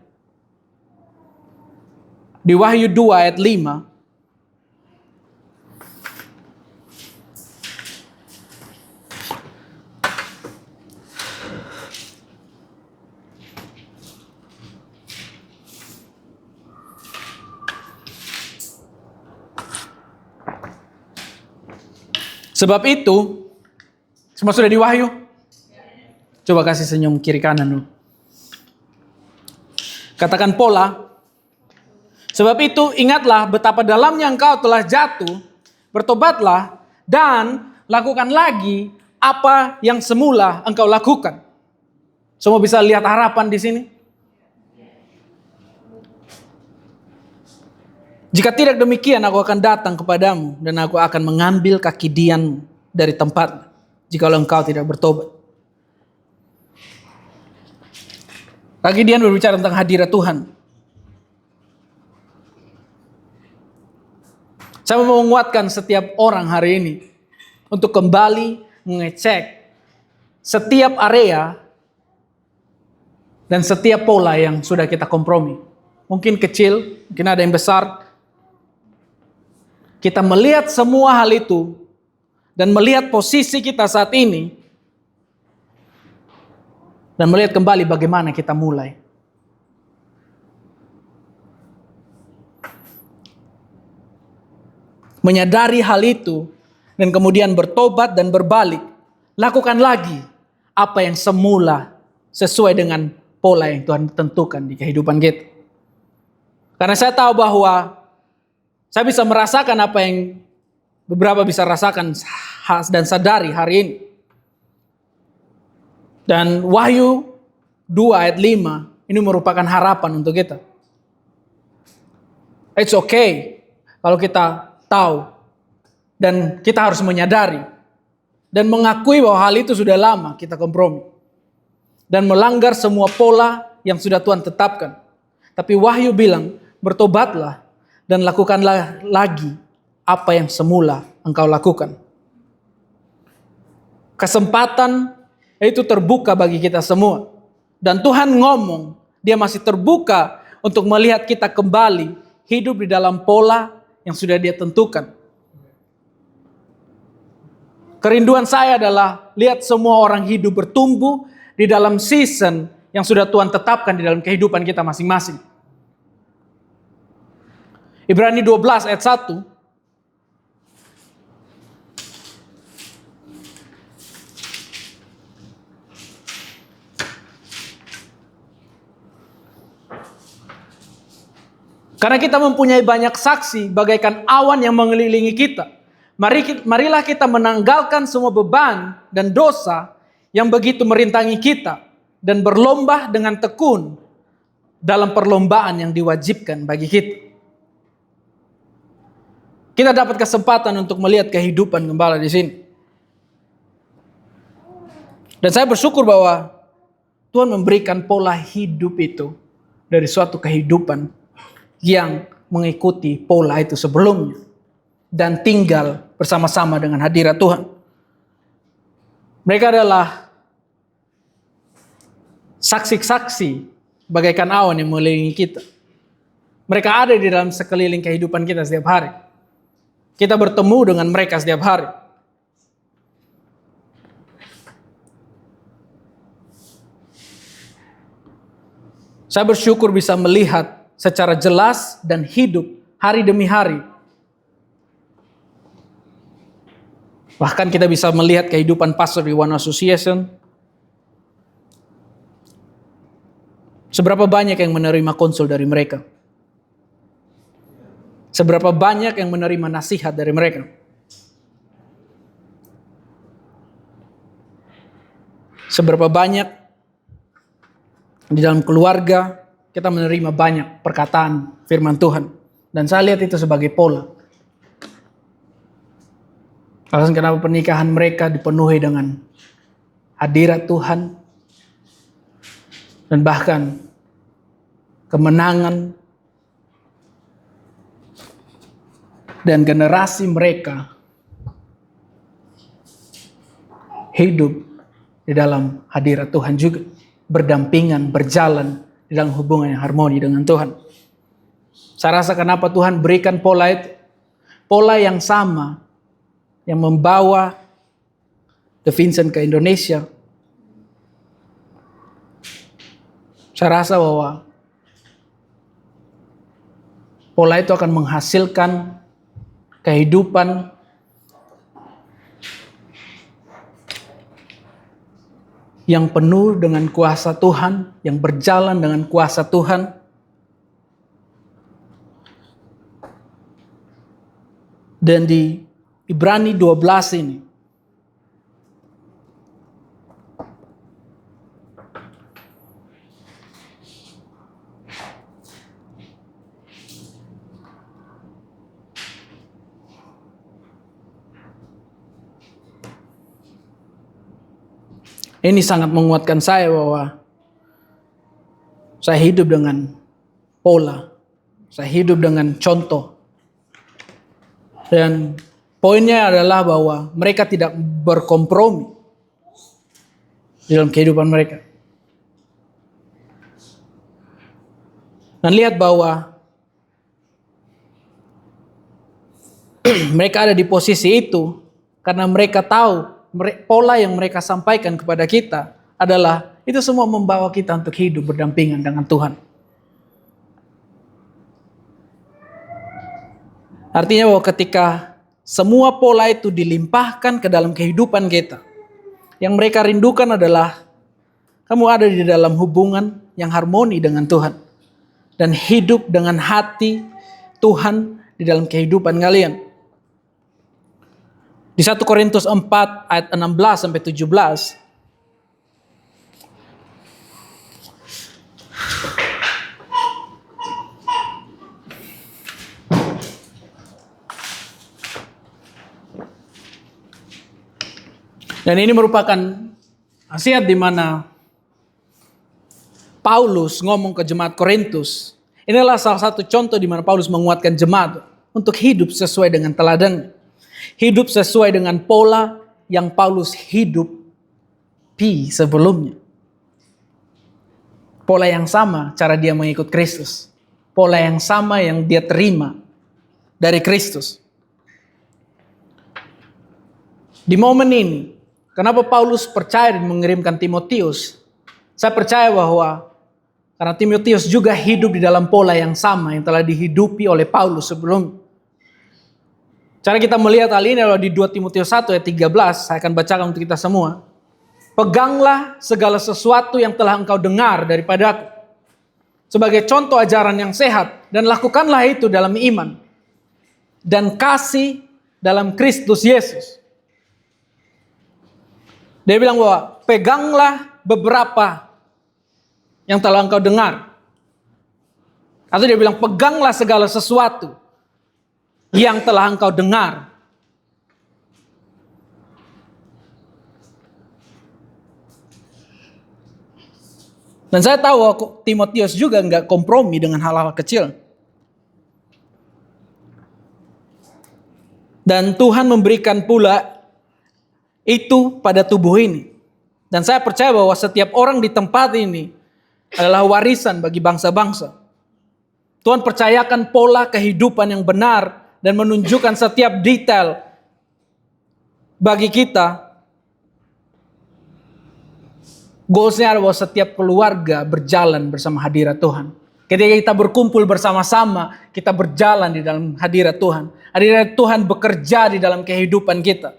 Di Wahyu 2 ayat 5, sebab itu, semua sudah di Wahyu? Coba kasih senyum kiri kanan dulu. Katakan pola. Sebab itu ingatlah betapa dalamnya engkau telah jatuh, bertobatlah dan lakukan lagi apa yang semula engkau lakukan. Semua bisa lihat harapan di sini? Jika tidak demikian, aku akan datang kepadamu dan aku akan mengambil kaki Dianmu dari tempat jikalau engkau tidak bertobat. Kaki Dian berbicara tentang hadirat Tuhan. Saya mau menguatkan setiap orang hari ini untuk kembali mengecek setiap area dan setiap pola yang sudah kita kompromi. Mungkin kecil, mungkin ada yang besar. Kita melihat semua hal itu dan melihat posisi kita saat ini dan melihat kembali bagaimana kita mulai. Menyadari hal itu dan kemudian bertobat dan berbalik. Lakukan lagi apa yang semula sesuai dengan pola yang Tuhan tentukan di kehidupan kita. Karena saya tahu bahwa saya bisa merasakan apa yang beberapa bisa rasakan dan sadari hari ini. Dan Wahyu 2 ayat 5 ini merupakan harapan untuk kita. It's okay kalau kita tahu dan kita harus menyadari dan mengakui bahwa hal itu sudah lama kita kompromi dan melanggar semua pola yang sudah Tuhan tetapkan. Tapi Wahyu bilang, bertobatlah dan lakukanlah lagi apa yang semula engkau lakukan. Kesempatan itu terbuka bagi kita semua. Dan Tuhan ngomong, dia masih terbuka untuk melihat kita kembali hidup di dalam pola yang sudah dia tentukan. Kerinduan saya adalah lihat semua orang hidup bertumbuh di dalam season yang sudah Tuhan tetapkan di dalam kehidupan kita masing-masing. Ibrani 12 ayat 1. Karena kita mempunyai banyak saksi bagaikan awan yang mengelilingi kita. Marilah kita menanggalkan semua beban dan dosa yang begitu merintangi kita dan berlomba dengan tekun dalam perlombaan yang diwajibkan bagi kita. Kita dapat kesempatan untuk melihat kehidupan gembala di sini. Dan saya bersyukur bahwa Tuhan memberikan pola hidup itu dari suatu kehidupan yang mengikuti pola itu sebelumnya dan tinggal bersama-sama dengan hadirat Tuhan. Mereka adalah saksi-saksi bagaikan awan yang mengelilingi kita. Mereka ada di dalam sekeliling kehidupan kita setiap hari. Kita bertemu dengan mereka setiap hari. Saya bersyukur bisa melihat secara jelas dan hidup hari demi hari. Bahkan kita bisa melihat kehidupan pastor di One Association. Seberapa banyak yang menerima konsul dari mereka. Seberapa banyak yang menerima nasihat dari mereka. Seberapa banyak di dalam keluarga kita menerima banyak perkataan firman Tuhan. Dan saya lihat itu sebagai pola. Alasan kenapa pernikahan mereka dipenuhi dengan hadirat Tuhan dan bahkan kemenangan, dan generasi mereka hidup di dalam hadirat Tuhan juga, berdampingan, berjalan di dalam hubungan yang harmoni dengan Tuhan. Saya rasa kenapa Tuhan berikan pola itu, pola yang sama yang membawa The Vincent ke Indonesia. Saya rasa bahwa pola itu akan menghasilkan kehidupan yang penuh dengan kuasa Tuhan, yang berjalan dengan kuasa Tuhan. Dan di Ibrani 12 ini, ini sangat menguatkan saya bahwa saya hidup dengan pola, saya hidup dengan contoh. Dan poinnya adalah bahwa mereka tidak berkompromi dalam kehidupan mereka. Dan lihat bahwa mereka ada di posisi itu karena mereka tahu pola yang mereka sampaikan kepada kita adalah itu semua membawa kita untuk hidup berdampingan dengan Tuhan. Artinya bahwa ketika semua pola itu dilimpahkan ke dalam kehidupan kita, yang mereka rindukan adalah kamu ada di dalam hubungan yang harmoni dengan Tuhan dan hidup dengan hati Tuhan di dalam kehidupan kalian. Di 1 Korintus 4 ayat 16 sampai 17. Dan ini merupakan nasihat di mana Paulus ngomong ke jemaat Korintus. Inilah salah satu contoh di mana Paulus menguatkan jemaat untuk hidup sesuai dengan teladan. Hidup sesuai dengan pola yang Paulus hidupi sebelumnya. Pola yang sama cara dia mengikut Kristus. Pola yang sama yang dia terima dari Kristus. Di momen ini, kenapa Paulus percaya dan mengirimkan Timotius? Saya percaya bahwa karena Timotius juga hidup di dalam pola yang sama yang telah dihidupi oleh Paulus sebelum. Cara kita melihat hal ini adalah di 2 Timotius 1 ayat 13. Saya akan bacakan untuk kita semua. Peganglah segala sesuatu yang telah engkau dengar daripada aku, sebagai contoh ajaran yang sehat, dan lakukanlah itu dalam iman dan kasih dalam Kristus Yesus. Dia bilang bahwa peganglah beberapa yang telah engkau dengar. Atau dia bilang peganglah segala sesuatu yang telah engkau dengar. Dan saya tahu Timotius juga enggak kompromi dengan hal-hal kecil. Dan Tuhan memberikan pula itu pada tubuh ini. Dan saya percaya bahwa setiap orang di tempat ini adalah warisan bagi bangsa-bangsa. Tuhan percayakan pola kehidupan yang benar dan menunjukkan setiap detail bagi kita. Goalsnya adalah setiap keluarga berjalan bersama hadirat Tuhan. Ketika kita berkumpul bersama-sama, kita berjalan di dalam hadirat Tuhan. Hadirat Tuhan bekerja di dalam kehidupan kita.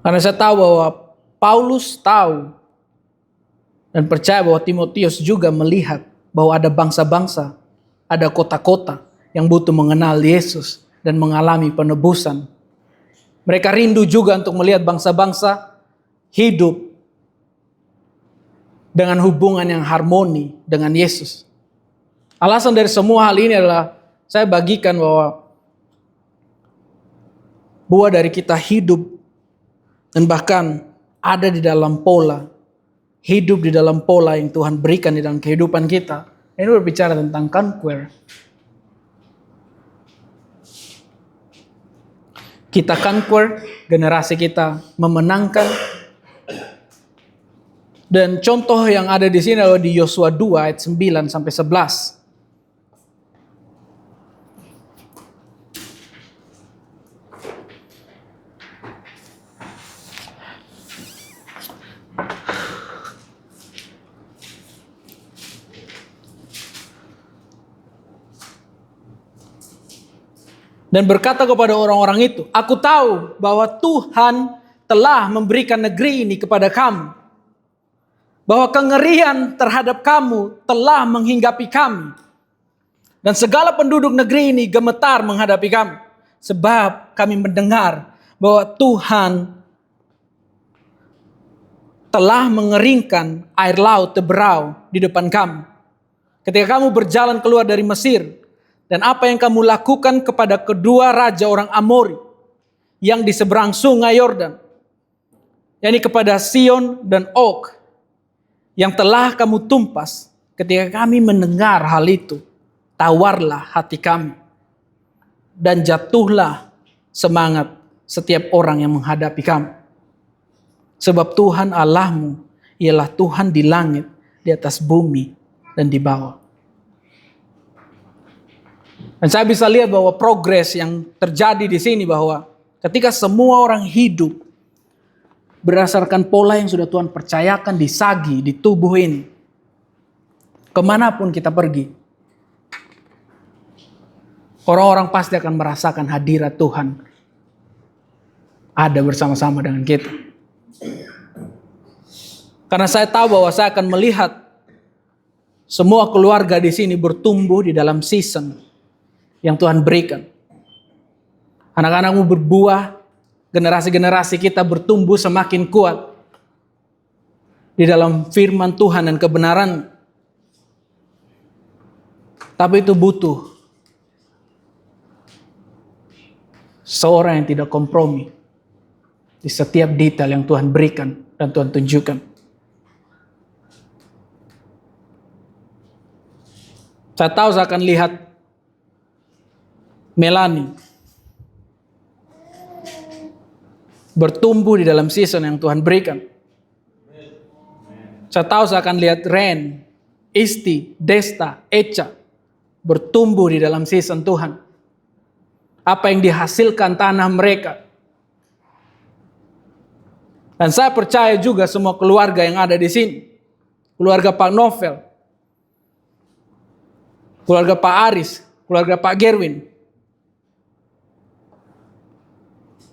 Karena saya tahu bahwa Paulus tahu dan percaya bahwa Timotius juga melihat bahwa ada bangsa-bangsa, ada kota-kota yang butuh mengenal Yesus dan mengalami penebusan. Mereka rindu juga untuk melihat bangsa-bangsa hidup dengan hubungan yang harmoni dengan Yesus. Alasan dari semua hal ini adalah saya bagikan bahwa dari kita hidup dan bahkan ada di dalam pola, hidup di dalam pola yang Tuhan berikan di dalam kehidupan kita. Ini berbicara tentang conquer. Kita conquer, generasi kita memenangkan. Dan contoh yang ada di sini adalah di Yosua 2 ayat 9 sampai 11. Dan berkata kepada orang-orang itu, aku tahu bahwa Tuhan telah memberikan negeri ini kepada kamu. Bahwa kengerian terhadap kamu telah menghinggapi kami. Dan segala penduduk negeri ini gemetar menghadapi kami. Sebab kami mendengar bahwa Tuhan telah mengeringkan air laut Teberau di depan kamu. Ketika kamu berjalan keluar dari Mesir. Dan apa yang kamu lakukan kepada kedua raja orang Amori yang di seberang sungai Yordan, yakni kepada Sion dan Og, yang telah kamu tumpas. Ketika kami mendengar hal itu, tawarlah hati kami dan jatuhlah semangat setiap orang yang menghadapi kamu. Sebab Tuhan Allahmu ialah Tuhan di langit, di atas bumi, dan di bawah. Dan saya bisa lihat bahwa progres yang terjadi di sini bahwa ketika semua orang hidup berdasarkan pola yang sudah Tuhan percayakan disagi di tubuh ini, kemanapun kita pergi, orang-orang pasti akan merasakan hadirat Tuhan ada bersama-sama dengan kita. Karena saya tahu bahwa saya akan melihat semua keluarga di sini bertumbuh di dalam season yang Tuhan berikan. Anak-anakmu berbuah, generasi-generasi kita bertumbuh semakin kuat di dalam firman Tuhan dan kebenaran. Tapi itu butuh seorang yang tidak kompromi di setiap detail yang Tuhan berikan dan Tuhan tunjukkan. Saya tahu saya akan lihat Melanie bertumbuh di dalam season yang Tuhan berikan. Saya tahu saya akan lihat Ren, Isti, Desta, Echa bertumbuh di dalam season Tuhan. Apa yang dihasilkan tanah mereka. Dan saya percaya juga semua keluarga yang ada di sini. Keluarga Pak Novel, keluarga Pak Aris, keluarga Pak Gerwin.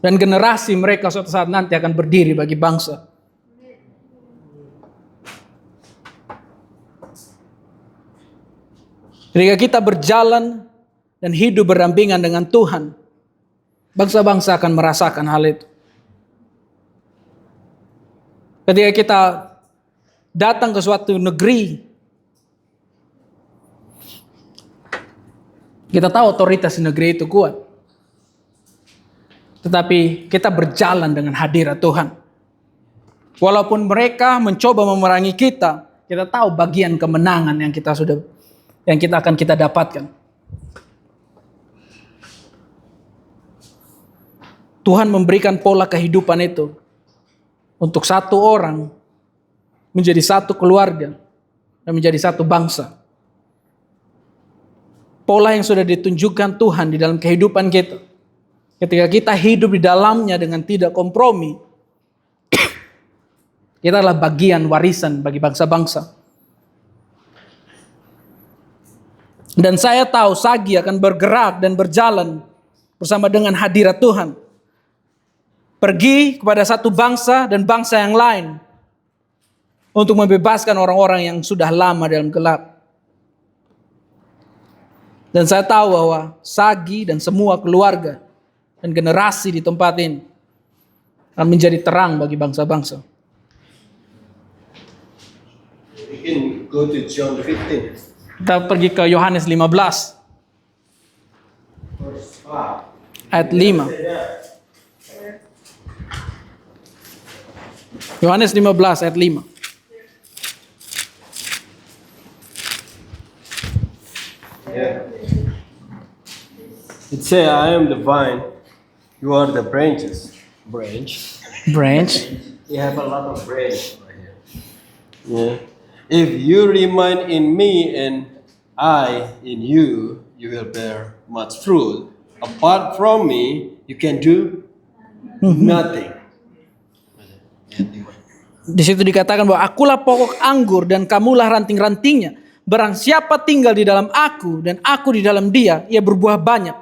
Dan generasi mereka suatu saat nanti akan berdiri bagi bangsa. Ketika kita berjalan dan hidup berdampingan dengan Tuhan, bangsa-bangsa akan merasakan hal itu. Ketika kita datang ke suatu negeri, kita tahu otoritas negeri itu kuat. Tetapi kita berjalan dengan hadirat Tuhan. Walaupun mereka mencoba memerangi kita, kita tahu bagian kemenangan yang kita akan dapatkan. Tuhan memberikan pola kehidupan itu untuk satu orang menjadi satu keluarga dan menjadi satu bangsa. Pola yang sudah ditunjukkan Tuhan di dalam kehidupan kita. Ketika kita hidup di dalamnya dengan tidak kompromi, kita adalah bagian warisan bagi bangsa-bangsa. Dan saya tahu Sagi akan bergerak dan berjalan bersama dengan hadirat Tuhan. Pergi kepada satu bangsa dan bangsa yang lain untuk membebaskan orang-orang yang sudah lama dalam gelap. Dan saya tahu bahwa Sagi dan semua keluarga dan generasi di tempat ini akan menjadi terang bagi bangsa-bangsa. We can go to John 15, Kita pergi ke Yohanes 15 verse 5. ayat 5. Yohanes 15 ayat 5. Yeah. It says, I am the vine, you are the branches. Branch. Branch. You have a lot of branch right here. Yeah. If you remain in me and I in you, you will bear much fruit. Apart from me, you can do nothing. Di situ dikatakan bahwa akulah pokok anggur dan kamulah ranting-rantingnya. Barang siapa tinggal di dalam aku dan aku di dalam dia, ia berbuah banyak.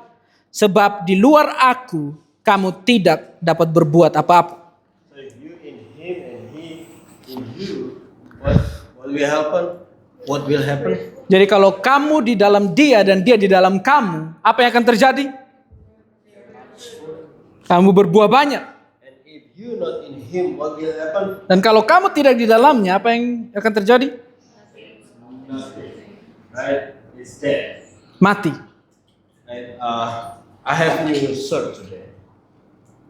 Sebab di luar aku, kamu tidak dapat berbuat apa-apa. So if you in him and he in you, what will happen? What will happen? Jadi kalau kamu di dalam dia dan dia di dalam kamu, apa yang akan terjadi? Kamu berbuah banyak. And if you not in him, what will happen? Dan kalau kamu tidak di dalamnya, apa yang akan terjadi? Nothing. Right? It's dead. Mati. And I have new shirt today.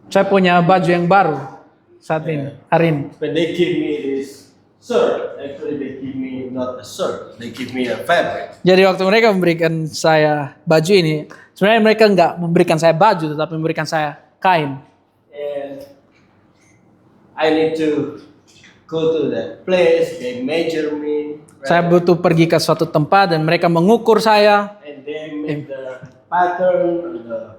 Saya punya baju yang baru saat ini, hari ini. When they give me this shirt, actually they give me not a shirt, they give me a fabric. Jadi waktu mereka memberikan saya baju ini, sebenarnya mereka nggak memberikan saya baju, tetapi memberikan saya kain. And I need to go to that place, they measure me. Right? Saya butuh pergi ke suatu tempat dan mereka mengukur saya. And they make the pattern, the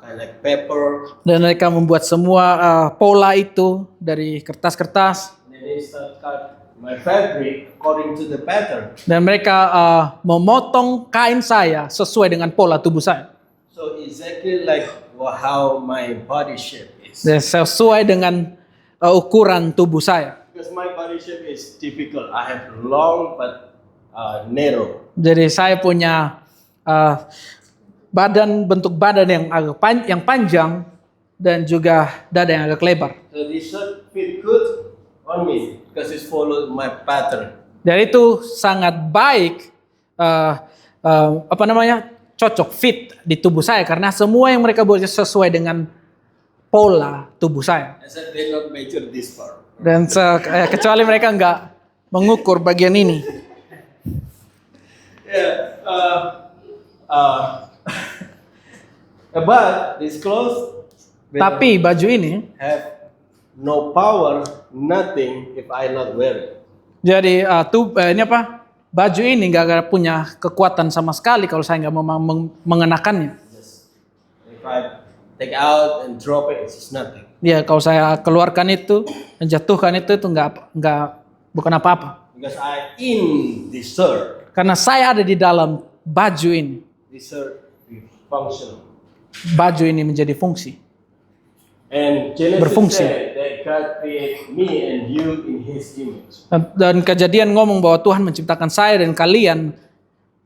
kind of like paper. Dan mereka membuat semua pola itu dari kertas-kertas. And they start cut my fabric according to the pattern. Dan mereka memotong kain saya sesuai dengan pola tubuh saya. So exactly like how my body shape is. Dan sesuai dengan ukuran tubuh saya. Because my body shape is typical. I have long but narrow. Jadi saya punya bentuk badan yang agak panjang dan juga dada yang agak lebar. So this shirt fit good on me because it follows my pattern. Jadi itu sangat baik, cocok fit di tubuh saya karena semua yang mereka buat sesuai dengan pola tubuh saya. I said they not measure this part. Dan kecuali mereka nggak mengukur bagian ini. Yeah. But this clothes Tapi baju ini, have no power, nothing if I not wear it. jadi baju ini nggak punya kekuatan sama sekali kalau saya nggak mau mengenakannya. If I take out and drop it, it's just nothing. Ya kalau saya keluarkan itu, menjatuhkan itu bukan apa-apa. Because I in this shirt. Karena saya ada di dalam baju ini. This shirt is functional. Baju ini menjadi fungsi. And Genesis Berfungsi. said that God created me and you in His image. Dan Kejadian ngomong bahwa Tuhan menciptakan saya dan kalian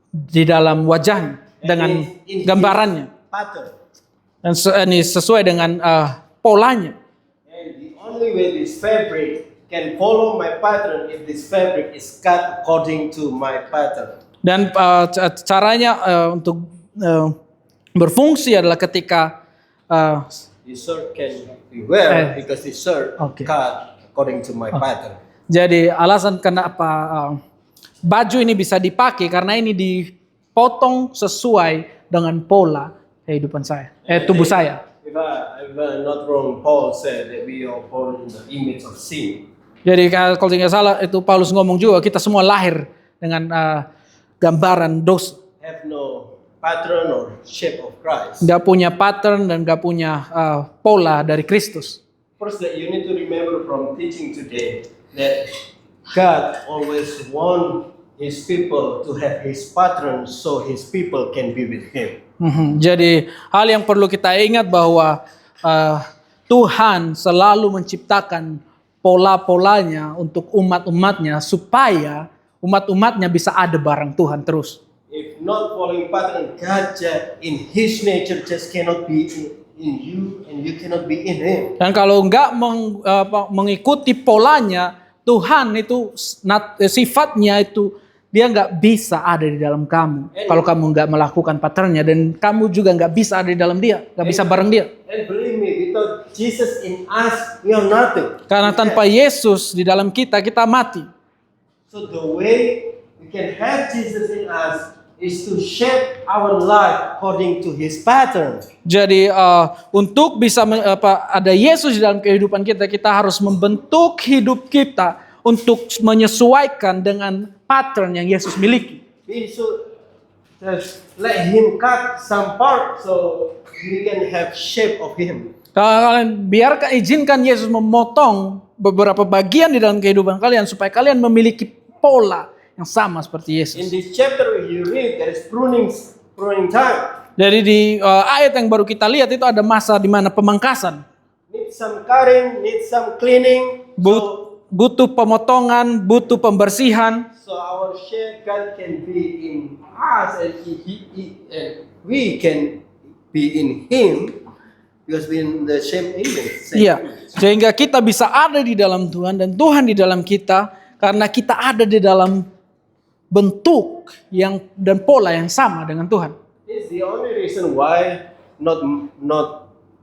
di dalam wajahnya dengan in gambarannya. His pattern. Dan ini sesuai dengan polanya. And the only way this fabric can follow my pattern if this fabric is cut according to my pattern. Dan caranya untuk berfungsi adalah ketika This shirt can be wear because this shirt Okay. cut according to my pattern. jadi alasan kenapa baju ini bisa dipakai karena ini dipotong sesuai dengan pola kehidupan saya, tubuh saya. If I'm not wrong, Paul said that we are born in the image of sin. Jadi kalau tidak salah itu Paulus ngomong juga kita semua lahir dengan gambaran dosa. Have no pattern or shape of Christ. Gak punya pattern dan gak punya pola dari Kristus. First, that you need to remember from teaching today that God always want His people to have His pattern so His people can be with Him. Jadi hal yang perlu kita ingat bahwa Tuhan selalu menciptakan pola-polanya untuk umat-umatnya supaya umat-umatnya bisa ada bareng Tuhan terus. If not following pattern, God in His nature just cannot be in you and you cannot be in Him. Dan kalau nggak mengikuti polanya, Tuhan itu sifatnya itu dia nggak bisa ada di dalam kamu kalau kamu nggak melakukan patternnya, dan kamu juga nggak bisa ada di dalam dia, nggak bisa bareng dia. And believe me, without Jesus in us, we are nothing. Karena tanpa Yesus di dalam kita, kita mati. So the way we can have Jesus in us is to shape our life according to His pattern. Jadi untuk bisa ada Yesus di dalam kehidupan kita, kita harus membentuk hidup kita untuk menyesuaikan dengan pattern yang Yesus miliki. We should just let Him cut some part so we can have shape of Him. Kalian izinkan Yesus memotong beberapa bagian di dalam kehidupan kalian supaya kalian memiliki pola yang sama seperti Yesus. In this chapter you read, there is pruning time. Jadi di ayat yang baru kita lihat itu ada masa di mana pemangkasan. Need some cutting, need some cleaning. Butuh pemotongan, butuh pembersihan. So our shape God can be in us and we can be in Him because we in the same image. Iya, sehingga kita bisa ada di dalam Tuhan dan Tuhan di dalam kita karena kita ada di dalam bentuk yang dan pola yang sama dengan Tuhan. It's the only reason why not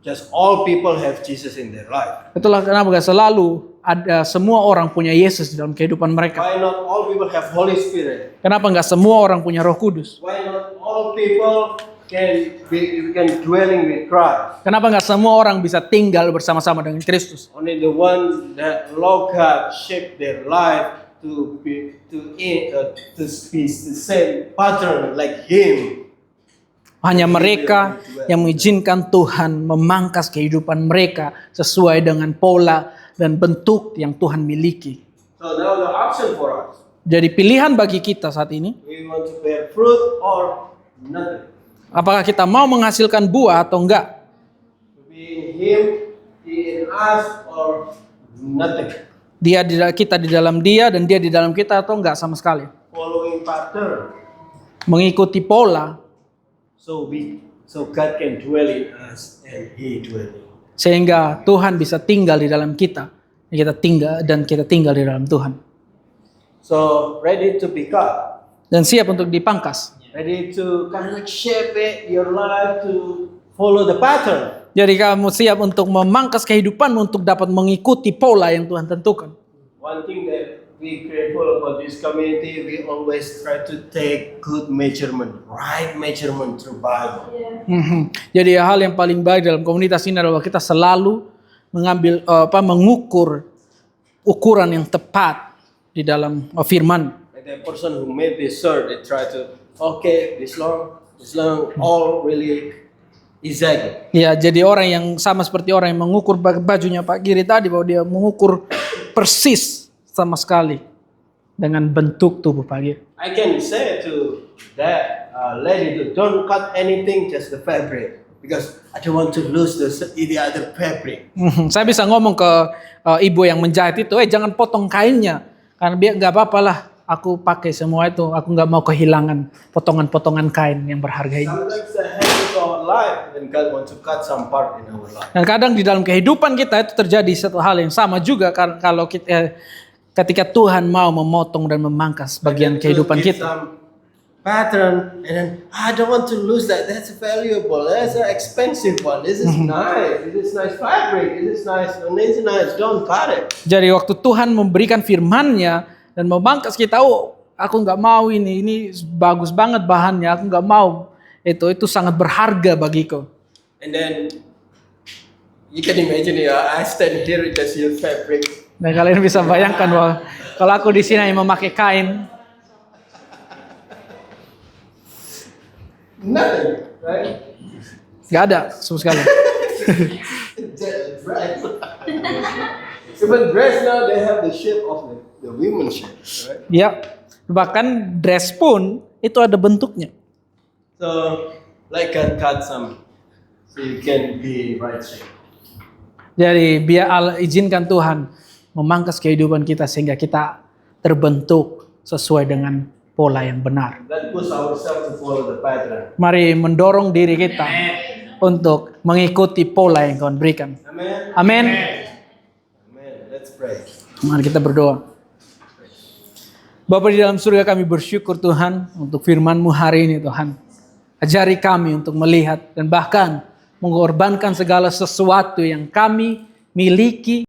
just all people have Jesus in their life. Itulah kenapa gak selalu ada semua orang punya Yesus di dalam kehidupan mereka. Why not all people have Holy Spirit? Kenapa gak semua orang punya Roh Kudus? Why not all people can dwelling with Christ? Kenapa gak semua orang bisa tinggal bersama-sama dengan Kristus? Only the one that Lord God shaped their life to be the same pattern like Him. Hanya mereka yang mengizinkan Tuhan memangkas kehidupan mereka sesuai dengan pola dan bentuk yang Tuhan miliki. So now the option for us. Jadi pilihan bagi kita saat ini, We want to bear fruit or nothing. apakah kita mau menghasilkan buah atau enggak? To be in Him, He in us, or nothing. Kita di dalam dia dan dia di dalam kita atau enggak sama sekali. Following pattern, Mengikuti pola so God can dwell in us and He dwell in. sehingga Tuhan bisa tinggal di dalam kita. Kita tinggal di dalam Tuhan. So ready to be cut, Dan siap untuk dipangkas. ready to kind of shape it, your life to follow the pattern. Jadi kamu siap untuk memangkas kehidupanmu untuk dapat mengikuti pola yang Tuhan tentukan. One thing that we grateful about this community, we always try to take good measurement, right measurement through Bible. Jadi hal yang paling baik dalam komunitas ini adalah kita selalu mengukur ukuran yang tepat di dalam firman. Like the person who made this shirt, they try to this long, all really exactly. Ya, jadi orang yang sama seperti orang yang mengukur bajunya Pak Giri tadi, bahwa dia mengukur persis sama sekali dengan bentuk tubuh Pak Giri. I can say to that lady to don't cut anything, just the fabric, because I don't want to lose the other fabric. Saya bisa ngomong ke ibu yang menjahit itu, jangan potong kainnya, karena biar nggak apa-apa lah. Aku pakai semua itu, aku nggak mau kehilangan potongan-potongan kain yang berharga ini. Sometimes the hand of our life, and God wants to cut some part in our life. Dan kadang di dalam kehidupan kita itu terjadi satu hal yang sama juga kalau ketika Tuhan mau memotong dan memangkas bagian kehidupan kita. Some pattern, and then I don't want to lose that. That's valuable. That's an expensive one. This is nice. This is nice fabric. This is nice. And this is nice. Don't cut it. Jadi waktu Tuhan memberikan firman-Nya dan memangkas kita, aku nggak mau ini bagus banget bahannya, aku nggak mau itu sangat berharga bagiku. And then you can imagine, I stand here with just your fabric. Dan kalian bisa bayangkan bahwa kalau aku di sini memakai kain, nothing, right? nggak ada sama sekali. Even dress now, they have the shape of the women's shape, right? Ya, bahkan dress pun itu ada bentuknya. So, like God cut some, so you can be right shape. Jadi biar izinkan Tuhan memangkas kehidupan kita sehingga kita terbentuk sesuai dengan pola yang benar. That push ourselves to follow the pattern. Mari mendorong diri kita untuk mengikuti pola yang Tuhan berikan. Amen. Amin. Amen. Let's pray. Mari kita berdoa. Bapa di dalam surga, kami bersyukur Tuhan untuk firman-Mu hari ini Tuhan. Ajari kami untuk melihat dan bahkan mengorbankan segala sesuatu yang kami miliki